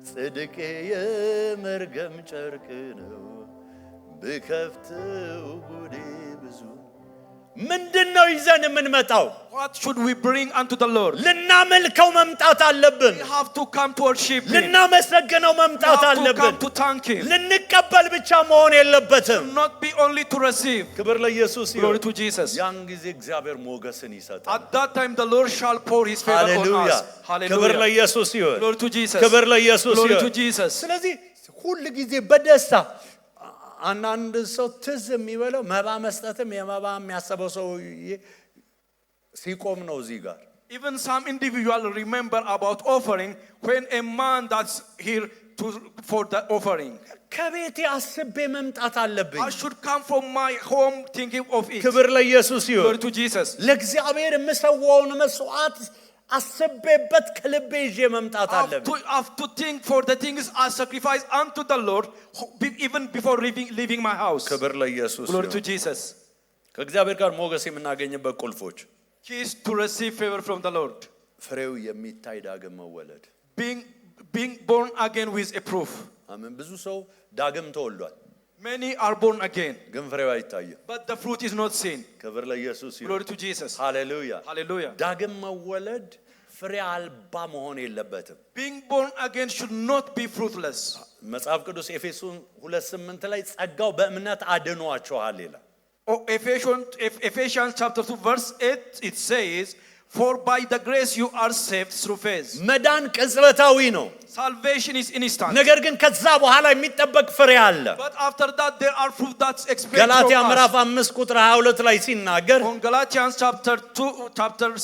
ጽድቄ የመርገም ጨርቅ ነው ብከፍተው ጉዴ ብዙ ምንድነው ይዘን የምንመጣው? What should we bring unto the Lord? ልናመልከው መምጣት አለብን። We have to come to worship Him. ልናመሰግነው We መምጣት have to አለብን። come to thank Him. ልንቀበል ብቻ መሆን የለበትም። Not be only to receive. ክብር ለኢየሱስ Glory ይሁን። to Jesus. ያን ጊዜ እግዚአብሔር ሞገስን ይሰጣል። At that time the Lord shall pour His favor on ሃሌሉያ። us. ክብር Hallelujah. ለኢየሱስ ይሁን። Glory to Jesus. ክብር ለኢየሱስ Glory to ይሁን። Jesus. ስለዚህ ሁል ጊዜ በደስታ አንዳንድ ሰው ትዝ የሚበለው መባ መስጠትም የመባ የሚያስበው ሰው ሲቆም ነው እዚህ ጋር። Even some individual remember about offering when a man that's here for the offering. ከቤቴ አስቤ መምጣት አለብኝ። I should come from my home thinking of it. ክብር ለኢየሱስ ይሁን። Glory to Jesus. ለእግዚአብሔር የምሰዋውን መስዋዕት አስቤበት ከልቤ ይዤ መምጣት አለብኝ። I have to think for the things I sacrifice unto the Lord even before leaving my house. ክብር ለኢየሱስ Glory to ይሁን። Jesus. ከእግዚአብሔር ጋር ሞገስ የምናገኝበት ቁልፎች Keys to receive favor from the Lord. ፍሬው የሚታይ ዳግም መወለድ። Being born again with a proof. አሜን። ብዙ ሰው ዳግም ተወልዷል፣ Many are born again, ግን ፍሬው አይታይም። but the fruit is not seen. ክብር ለኢየሱስ ይሁን። Glory to Jesus. ሃሌሉያ። Hallelujah. ዳግም መወለድ ፍሬ አልባ መሆን የለበትም። Being born again should not be fruitless. መጽሐፍ ቅዱስ ኤፌሶን 2:8 ላይ ጸጋው በእምነት አድኗቸዋል ይላል። Ephesians chapter 2 verse 8 it says, for by the grace you are saved through faith. መዳን ቅጽበታዊ ነው። Salvation is instant. ነገር ግን ከዛ በኋላ የሚጠበቅ ፍሬ አለ። But after that there are fruit that's expected ገላትያ from ምዕራፍ us. 5 ቁጥር 22 ላይ ሲናገር On Galatians chapter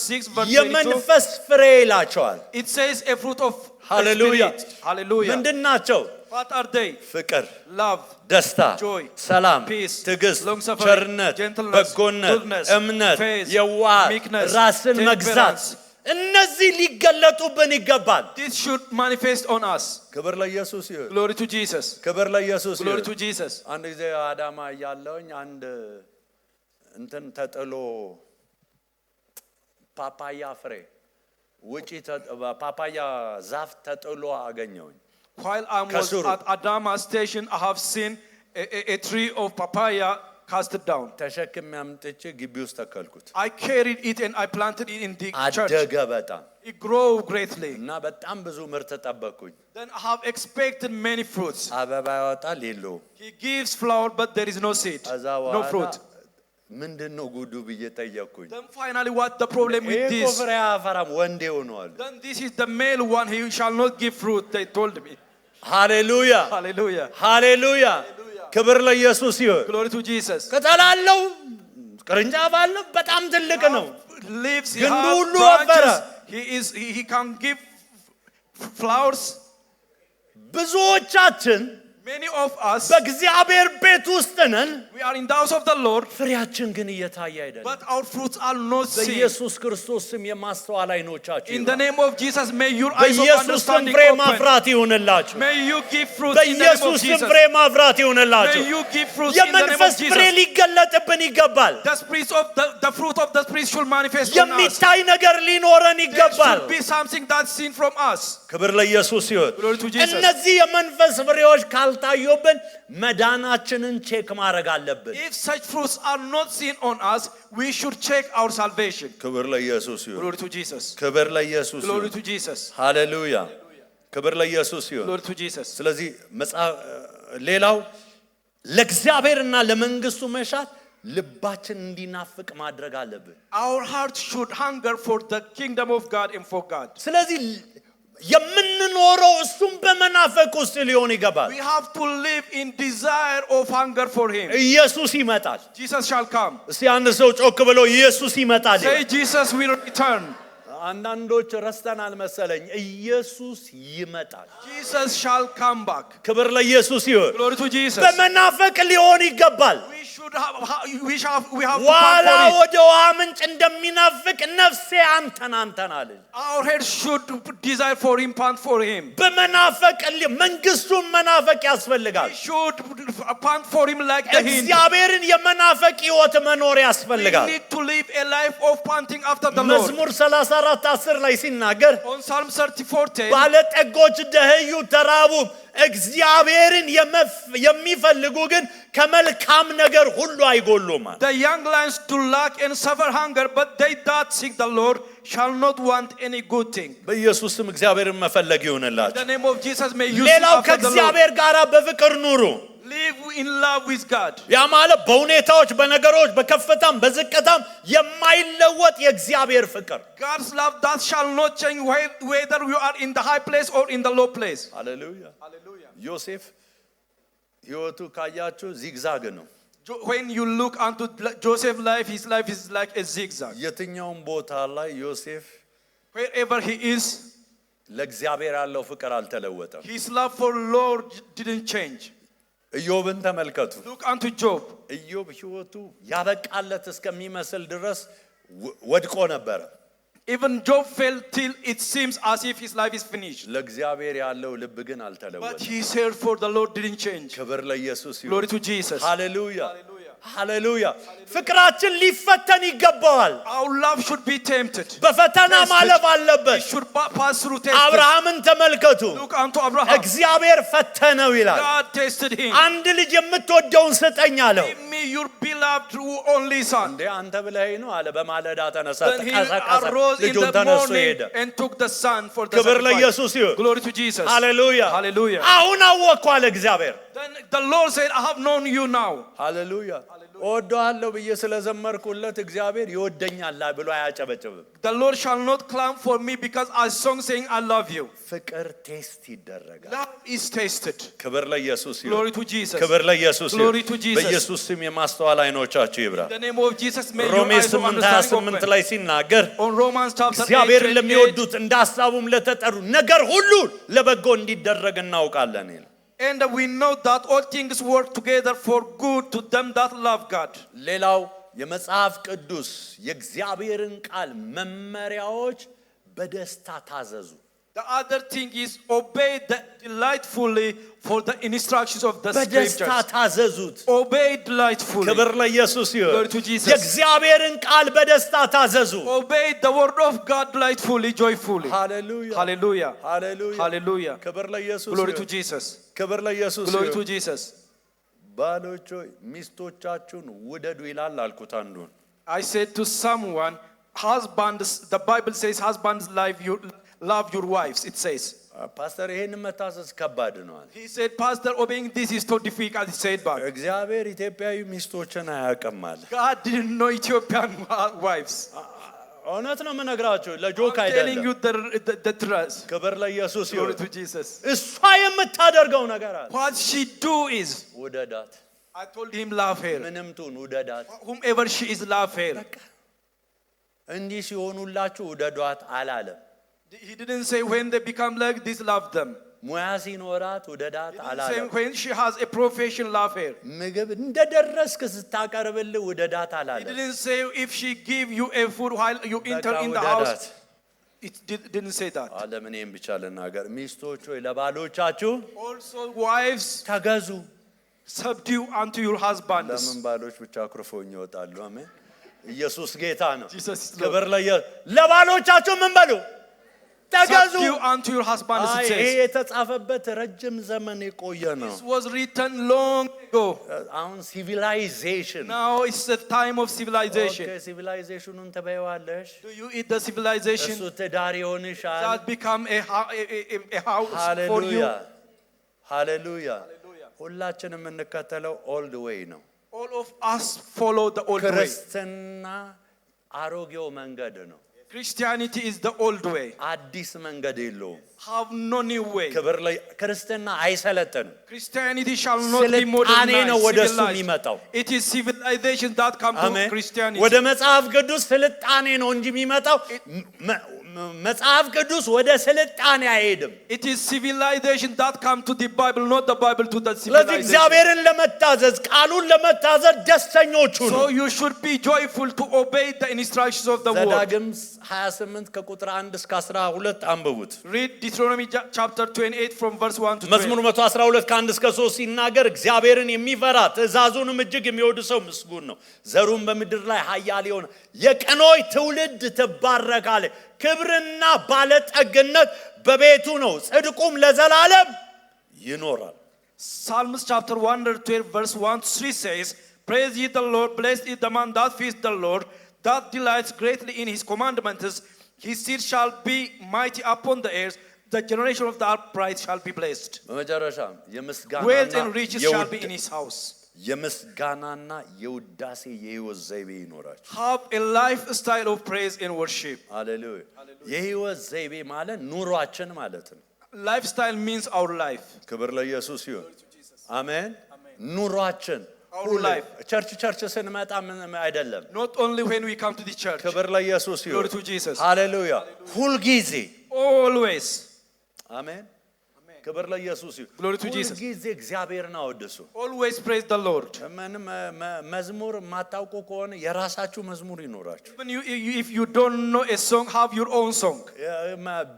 6 verse 22 የመንፈስ ፍሬ ይላቸዋል። it says a fruit of ሃሌሉያ። the Spirit. Hallelujah. ምንድን ናቸው? What are they? ፍቅር፣ Love, ደስታ፣ joy, ሰላም፣ peace, ትዕግስት፣ long-suffering, ቸርነት፣ gentleness, በጎነት፣ goodness, እምነት፣ faith, የዋህ፣ meekness, ራስን መግዛት temperance. እነዚህ ሊገለጡብን ይገባል። This should manifest on us. ክብር ለኢየሱስ ይሁን። Glory to Jesus. ክብር ለኢየሱስ Glory ይሁን። to Jesus. አንድ ጊዜ አዳማ እያለሁኝ አንድ እንትን ተጥሎ ፓፓያ ፍሬ ውጪ ፓፓያ ዛፍ ተጥሎ አገኘሁኝ While I was at Adama station, I have seen a tree of papaya cast down. ተሸክሜ አምጥቼ ግቢ ውስጥ ተከልኩት I carried it and I planted it in the church. አደገ በጣም It grew greatly. እና በጣም ብዙ ምርት ተጠበቅኩኝ Then I have expected many fruits. አበባ ያወጣል የለውም He gives flower, but there is no seed, no fruit. ምንድነው ጉዱ ብዬ ጠየቅኩኝ Then finally, what the problem with ይሄ this? ፍሬ አያፈራም ወንዴ ሆኗል Then this is the male one. He shall not give fruit. They told me. ሃሌሉያ Hallelujah. ሃሌሉያ ክብር ለኢየሱስ ይሁን Glory to Jesus. ከተላለው ቅርንጫፍ አለ በጣም ትልቅ ነው Leaves. He ግንዱ ሁሉ has አበረ branches. He can give flowers. ብዙዎቻችን Many of us, በእግዚአብሔር ቤት ውስጥ ነን we are in the house of the Lord, ፍሬያችን ግን እየታየ አይደለም but our fruits are not seen. በኢየሱስ ክርስቶስ ስም የማስተዋል አይኖቻችሁ In the name of Jesus, may your eyes of በኢየሱስ ስም understanding ፍሬ open. ማፍራት ይሁንላችሁ May you give fruits in the name of በኢየሱስ ስም Jesus. ፍሬ ማፍራት ይሁንላችሁ May you give fruits in the name of የመንፈስ ፍሬ Jesus. ሊገለጥብን ይገባል The spirit of the fruit of the spirit should manifest on us. የሚታይ ነገር ሊኖረን There ይገባል should be something that's seen from us. ክብር ለኢየሱስ ይሁን Glory to Jesus. እነዚህ የመንፈስ ፍሬዎች ካልታዩብን መዳናችንን ቼክ ማድረግ አለብን If such fruits are not seen on us, we should check our salvation. ክብር ለኢየሱስ ይሁን Glory to Jesus. ክብር ለኢየሱስ Glory ይሁን to Jesus. ሃሌሉያ ክብር ለኢየሱስ ይሁን Glory to Jesus. ስለዚህ ሌላው ለእግዚአብሔርና ለመንግስቱ መሻት ልባችን እንዲናፍቅ ማድረግ አለብን Our heart should hunger for the kingdom of God and for God. ስለዚህ የምንኖረው እሱም በመናፈቅ ውስጥ ሊሆን ይገባል We have to live in desire of hunger for him. ኢየሱስ ይመጣል Jesus shall come. እስቲ አንድ ሰው ጮክ ብሎ ኢየሱስ ይመጣል Say Jesus will return. አንዳንዶች ረስተናል መሰለኝ ኢየሱስ ይመጣል Jesus shall come back. ክብር ለኢየሱስ ይሁን Glory to Jesus. በመናፈቅ ሊሆን ይገባል We have to ዋላ pant for it. ወደ ውሃ ምንጭ እንደሚናፍቅ ነፍሴ አንተን አለች Our head should desire for him, pant for him. በመናፈቅ መንግስቱን መናፈቅ ያስፈልጋል We should pant for him like the Hindu. እግዚአብሔርን የመናፈቅ ሕይወት መኖር We ያስፈልጋል need to live a life of panting after the Lord. መዝሙር 34:10 ላይ ሲናገር On Psalm 34:10, ባለጠጎች ደህዩ ተራቡ እግዚአብሔርን የሚፈልጉ ግን ከመልካም ነገር ሁሉ አይጎሉም the young lions do lack and suffer hunger, but they that seek the Lord shall not want any good thing. በኢየሱስ ስም እግዚአብሔርን መፈለግ In ይሁንላችሁ the name of Jesus, may you seek ሌላው after the Lord. ከእግዚአብሔር ጋር በፍቅር ኑሩ Live in love with God. ያ ማለት በሁኔታዎች በነገሮች በከፍታም በዝቅታም የማይለወጥ የእግዚአብሔር ፍቅር God's love that shall not change whether you are in the high place or in the low place. ሃሌሉያ ዮሴፍ ሕይወቱ ካያችሁ ዚግዛግ ነው When you look unto Joseph's life, his life is like a zigzag. የትኛውም ቦታ ላይ ዮሴፍ Wherever he is, ለእግዚአብሔር ያለው ፍቅር አልተለወጠም his love for Lord didn't change. ኢዮብን ተመልከቱ Look unto Job. ኢዮብ ሕይወቱ ያበቃለት እስከሚመስል ድረስ ወድቆ ነበር Even Job felt till it seems as if his life is finished. ለእግዚአብሔር ያለው ልብ ግን But አልተለወጠም his heart for the Lord didn't change. ክብር ለኢየሱስ ይሁን Glory to Jesus. ሃሌሉያ ሃሌሉያ ፍቅራችን ሊፈተን ይገባዋል Our love should be tempted. በፈተና ማለፍ አለበት It should pass through tests. አብርሃምን ተመልከቱ Look unto Abraham. እግዚአብሔር ፈተነው ይላል God tested him. አንድ ልጅ የምትወደውን ስጠኝ አለው Give me your beloved only son. እንዴ አንተ ብለኸኝ ነው አለ በማለዳ ተነሳ Then he ተቀሰቀሰ arose in ልጁን the ተነስቶ morning ሄደ and took the son for the ክብር sacrifice. ለኢየሱስ ይሁን Glory to Jesus. ሃሌሉያ Hallelujah. አሁን አወቅኩ አለ እግዚአብሔር Then the Lord said, I have known you now. ሃሌሉያ እወደዋለሁ ብዬ ስለዘመርኩለት እግዚአብሔር ይወደኛል ብሎ አያጨበጭብም The Lord shall not claim for me because I song saying I love you. ፍቅር ቴስት ይደረጋል Love is tasted. ክብር ለኢየሱስ ይሁን Glory to Jesus. ክብር ለኢየሱስ Glory to ይሁን Jesus. በኢየሱስ ስም የማስተዋል አይኖቻችሁ ይብራ In the name of Jesus, may your ሮሜ eyes of understanding 8:28 open. ላይ ሲናገር On Romans chapter 8, እግዚአብሔርን 28, ለሚወዱት እንደ ሐሳቡም ለተጠሩ ነገር ሁሉ ለበጎ እንዲደረግ እናውቃለን ይላል and we know that all things work together for good to them that love God. ሌላው የመጽሐፍ ቅዱስ የእግዚአብሔርን ቃል መመሪያዎች በደስታ ታዘዙ The other thing is obey delightfully for the instructions of the በደስታ scriptures. ታዘዙት። Obey delightfully. ክብር ለኢየሱስ ይሁን። Glory to Jesus. የእግዚአብሔርን ቃል በደስታ ታዘዙ። Obey the word of God delightfully, joyfully. ሃሌሉያ Hallelujah. ሃሌሉያ Hallelujah. ክብር ለኢየሱስ Glory to ይሁን። Jesus. ክብር ለኢየሱስ Glory to ይሁን። Jesus. ባሎች ሆይ ሚስቶቻችሁን ውደዱ ይላል አልኩት አንዱን። I said to someone, husbands, the Bible says husbands love your wives, it says. ፓስተር ይሄን መታዘዝ ከባድ ነው አለ። He said, Pastor, obeying this is so difficult. He said back. እግዚአብሔር ኢትዮጵያዊ ሚስቶችን አያውቅም አለ። God didn't know Ethiopian wives. እውነት ነው የምነግራችሁ፣ ለጆክ I'm telling አይደለም። you the truth. ክብር ለኢየሱስ Glory ይሁን። to Jesus. እሷ የምታደርገው ነገር አለ። What she do is, ውደዳት፣ I told him, love her. ምንም ትሁን ውደዳት። Whomever she is, love her. እንዲህ ሲሆኑላችሁ ውደዷት አላለም። He didn't say when they become like this, love them. ሙያ ሲኖራት ውደዳት He didn't say አላለም። when she has a profession, love her. ምግብ እንደደረስክ ስታቀርብልህ ውደዳት He አላለም። didn't say if she give you a food while you enter በቃ in the ውደዳት house. It didn't say that. አለም። እኔም ብቻ ልናገር፣ ሚስቶች ሆይ ለባሎቻችሁ Also, wives, ተገዙ። subdue unto your husbands. ለምን ባሎች ብቻ አኩርፎኝ ይወጣሉ? አሜን። ኢየሱስ ጌታ ነው። Jesus is ክብር Lord. ለባሎቻችሁ ምን በሉ? ተገዙ። Subdue unto your husbands, it ይሄ says. የተጻፈበት ረጅም ዘመን የቆየ ነው። This was written long ago. አሁን ሲቪላይዜሽን Now it's the time of civilization. ሲቪላይዜሽኑን ተበይዋለሽ። Do you eat the civilization? እሱ ትዳር ይሆንሻል። That become a house for you. ሃሌሉያ ሃሌሉያ። ሁላችንም የምንከተለው ኦልድ ዌይ ነው። All of us follow the old way. ክርስትና አሮጌው መንገድ ነው። Christianity is the old way. አዲስ መንገድ የለውም። Have no new way. ክብር ክርስትና አይሰለጥንም። Christianity shall not be ስልጣኔ ነው modernized, ወደሱ civilized. የሚመጣው። It is civilization that comes to አሜን። Christianity. ወደ መጽሐፍ ቅዱስ ስልጣኔ ነው እንጂ የሚመጣው መጽሐፍ ቅዱስ ወደ ስልጣኔ አይሄድም። It is civilization that comes to the Bible, not the Bible to the ስለዚህ civilization. እግዚአብሔርን ለመታዘዝ ቃሉን ለመታዘዝ ደስተኞቹ ነው። So you should be joyful to obey the instructions of the word. ዘዳግም 28 ከቁጥር 1 እስከ 12 አንብቡት። Read Deuteronomy chapter 28 from verse 1 to 12. መዝሙር 112 ከ1 እስከ 3 ሲናገር እግዚአብሔርን የሚፈራ ትእዛዙንም እጅግ የሚወድ ሰው ምስጉን ነው፣ ዘሩም በምድር ላይ ኃያል ይሆን። የቀኖች ትውልድ ትባረካለች። ክብርና ባለጠግነት በቤቱ ነው፣ ጽድቁም ለዘላለም ይኖራል። Psalms chapter 112 verse 1 to 3 says, Praise ye the Lord, blessed is the man that fears the Lord, that delights greatly in his commandments. His seed shall be mighty upon the earth. The generation of the upright shall be blessed. በመጨረሻም Wealth and riches shall be in his house. የምስጋናና የውዳሴ የህይወት ዘይቤ ይኖራችሁ። Have a lifestyle of praise and worship. ሃሌሉያ። የህይወት ዘይቤ ማለት ኑሯችን ማለት ነው። Lifestyle means our life. ክብር ለኢየሱስ ይሁን። አሜን። ኑሯችን Our life. ቸርች ስንመጣ ምንም አይደለም። Not only when we come to the church. ክብር ለኢየሱስ ይሁን። Glory to Jesus. ሃሌሉያ። ሁልጊዜ Always. አሜን። ክብር ለኢየሱስ ይሁን። Glory to Jesus. ሁልጊዜ እግዚአብሔርን አወድሱ። Always praise the Lord. ምንም መዝሙር ማታውቁ ከሆነ የራሳችሁ መዝሙር ይኖራችሁ። Even if you don't know a song, have your own song.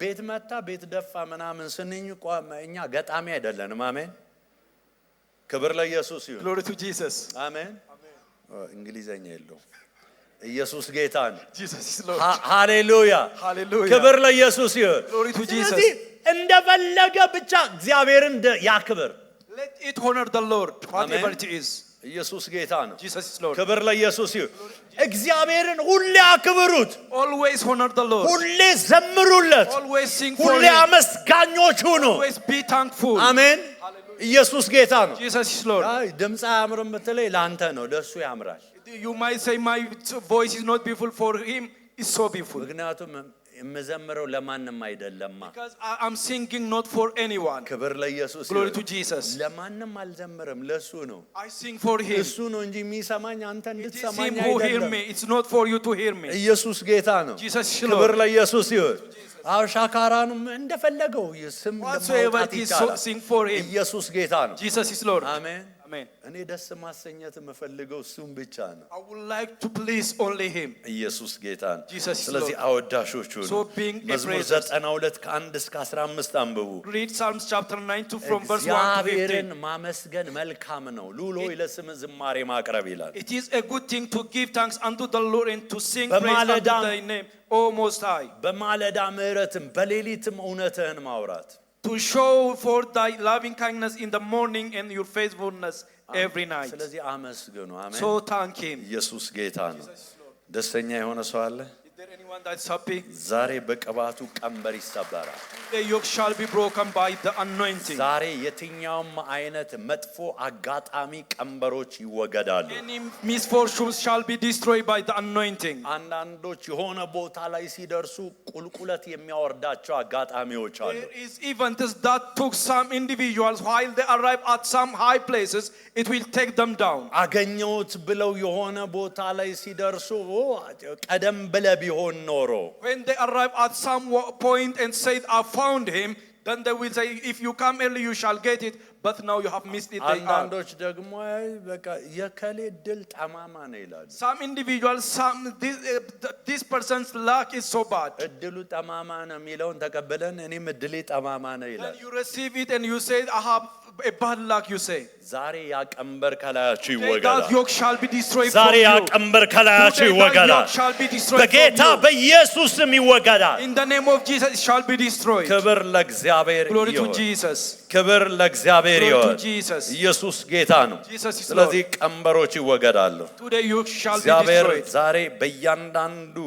ቤት መታ ቤት ደፋ ምናምን ስንኝ እኛ ገጣሚ አይደለንም። አሜን። ክብር ለኢየሱስ ይሁን። Glory to Jesus. አሜን። እንግሊዘኛ የለውም። ኢየሱስ ጌታ ነው። Jesus is Lord. ሃሌሉያ። Hallelujah. ክብር ለኢየሱስ ይሁን። Glory to Jesus. ስለዚህ እንደፈለገ ብቻ እግዚአብሔርን ያክብር። Let it honor the Lord, whatever Amen. it is. ኢየሱስ ጌታ ነው። Jesus is Lord. ክብር ለኢየሱስ ይሁን። እግዚአብሔርን ሁሌ አክብሩት። Always honor the Lord. ሁሌ ዘምሩለት። Always sing for ሁሌ Him. አመስጋኞች ሁኑ። Always be thankful. አሜን። ኢየሱስ ጌታ ነው። Jesus is Lord. አይ ድምጽ አያምርም ብትለኝ ለአንተ ነው፣ ለሱ ያምራል። You might say my voice is not beautiful, for Him is so beautiful. ምክንያቱም የምዘምረው ለማንም አይደለማ። Because I'm singing not for anyone. ክብር ለኢየሱስ Glory ይሁን። to Jesus. ለማንም አልዘምርም፣ ለሱ ነው። I sing for Him. እሱ ነው እንጂ የሚሰማኝ አንተ It is እንድትሰማኝ Him who hear አይደለም። me. It's not for you to hear me. ኢየሱስ ጌታ ነው። Jesus is ክብር Lord. ለኢየሱስ ይሁን። አዎ ሻካራንም እንደፈለገው ስም Whatsoever ለማውጣት it is, ይቻላል። sing for Him. ኢየሱስ ጌታ ነው። Jesus is Lord. አሜን። Amen. እኔ ደስ ማሰኘት የምፈልገው እሱን ብቻ ነው። I would like to please only him. ኢየሱስ ጌታ ነው። Jesus is ስለዚህ Lord. አወዳሾቹ So ነው። being a መዝሙር praiser. 92 ከ1 እስከ 15 አንብቡ። Read Psalms chapter 92 from verse 1 to እግዚአብሔርን 15. ማመስገን መልካም ነው፣ ልዑል ሆይ ለስም ዝማሬ ማቅረብ ይላል። It is a good thing to give thanks unto the Lord and to sing praise unto በማለዳም thy name, O Most High. በማለዳ ምሕረትም በሌሊትም እውነትህን ማውራት To show forth thy loving kindness in the morning and your faithfulness every night. ስለዚህ አመስግኑ። አሜን። So thank him. ኢየሱስ ጌታ ነው። ደስተኛ የሆነ ሰው አለ? Is there anyone that's happy? ዛሬ በቅባቱ ቀንበር ይሰበራል። The yoke shall be broken by the anointing. ዛሬ የትኛውም አይነት መጥፎ አጋጣሚ ቀንበሮች ይወገዳሉ። Any misfortunes shall be destroyed by the anointing. አንዳንዶች የሆነ ቦታ ላይ ሲደርሱ ቁልቁለት የሚያወርዳቸው አጋጣሚዎች አሉ። There is events that took some individuals while they arrive at some high places, it will take them down. አገኘሁት ብለው የሆነ ቦታ ላይ ሲደርሱ ቀደም ብለህ ቢሆን ኖሮ When they arrive at some point and say, I found him, then they will say, if you come early, you shall get it. But now you have missed it. They are. አንዳንዶች ደግሞ በቃ የከሌ ድል ጠማማ ነው ይላሉ። Some individuals, this person's luck is so bad. እድሉ ጠማማ ነው የሚለውን ተቀበለን እኔም እድሌ ጠማማ ነው ይላል። And you receive it and you say, I have a bad luck, you say. ዛሬ ያ ቀንበር ከላያችሁ Today ይወገዳል። that yoke shall be destroyed ዛሬ from ያ you. ቀንበር ከላያችሁ Today that ይወገዳል። yoke shall be destroyed በጌታ from you. በኢየሱስ ስም ይወገዳል። In the name of Jesus, it shall be destroyed. ክብር ለእግዚአብሔር Glory to ይሁን። Jesus. ክብር ለእግዚአብሔር Glory to ይሁን። Jesus. ኢየሱስ ጌታ ነው። Jesus is ስለዚህ Lord. ቀንበሮች ይወገዳሉ። Today yoke shall be እግዚአብሔር destroyed. ዛሬ በእያንዳንዱ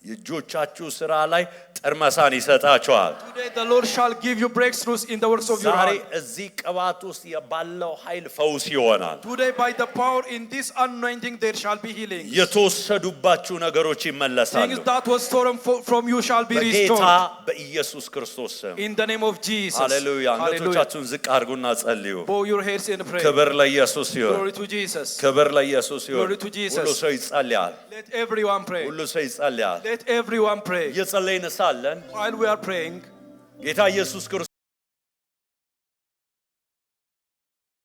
የእጆቻችሁ ስራ ላይ ጠርመሳን ይሰጣችኋል። Today the Lord shall give you breakthroughs in the works of your ዛሬ hand. እዚህ ቅባት ውስጥ ባለው ኃይል ፈውስ ይሆናል። Today by the power in this anointing there shall be healing. የተወሰዱባችሁ ነገሮች ይመለሳሉ። Things that was stolen from you shall be በጌታ restored. በኢየሱስ ክርስቶስ ስም In the name of Jesus. ሃሌሉያ። አንገቶቻችሁን ዝቅ አድርጉና ጸልዩ። Bow your heads in prayer. ክብር ለኢየሱስ ይሁን። Glory to Jesus. ክብር ለኢየሱስ ይሁን። Glory to Jesus. ሁሉ ሰው ይጸልያል። Let everyone pray. ሁሉ ሰው ይጸልያል። Let everyone pray. እየጸለይን ሳለን While we are praying, ጌታ ኢየሱስ ክርስቶስ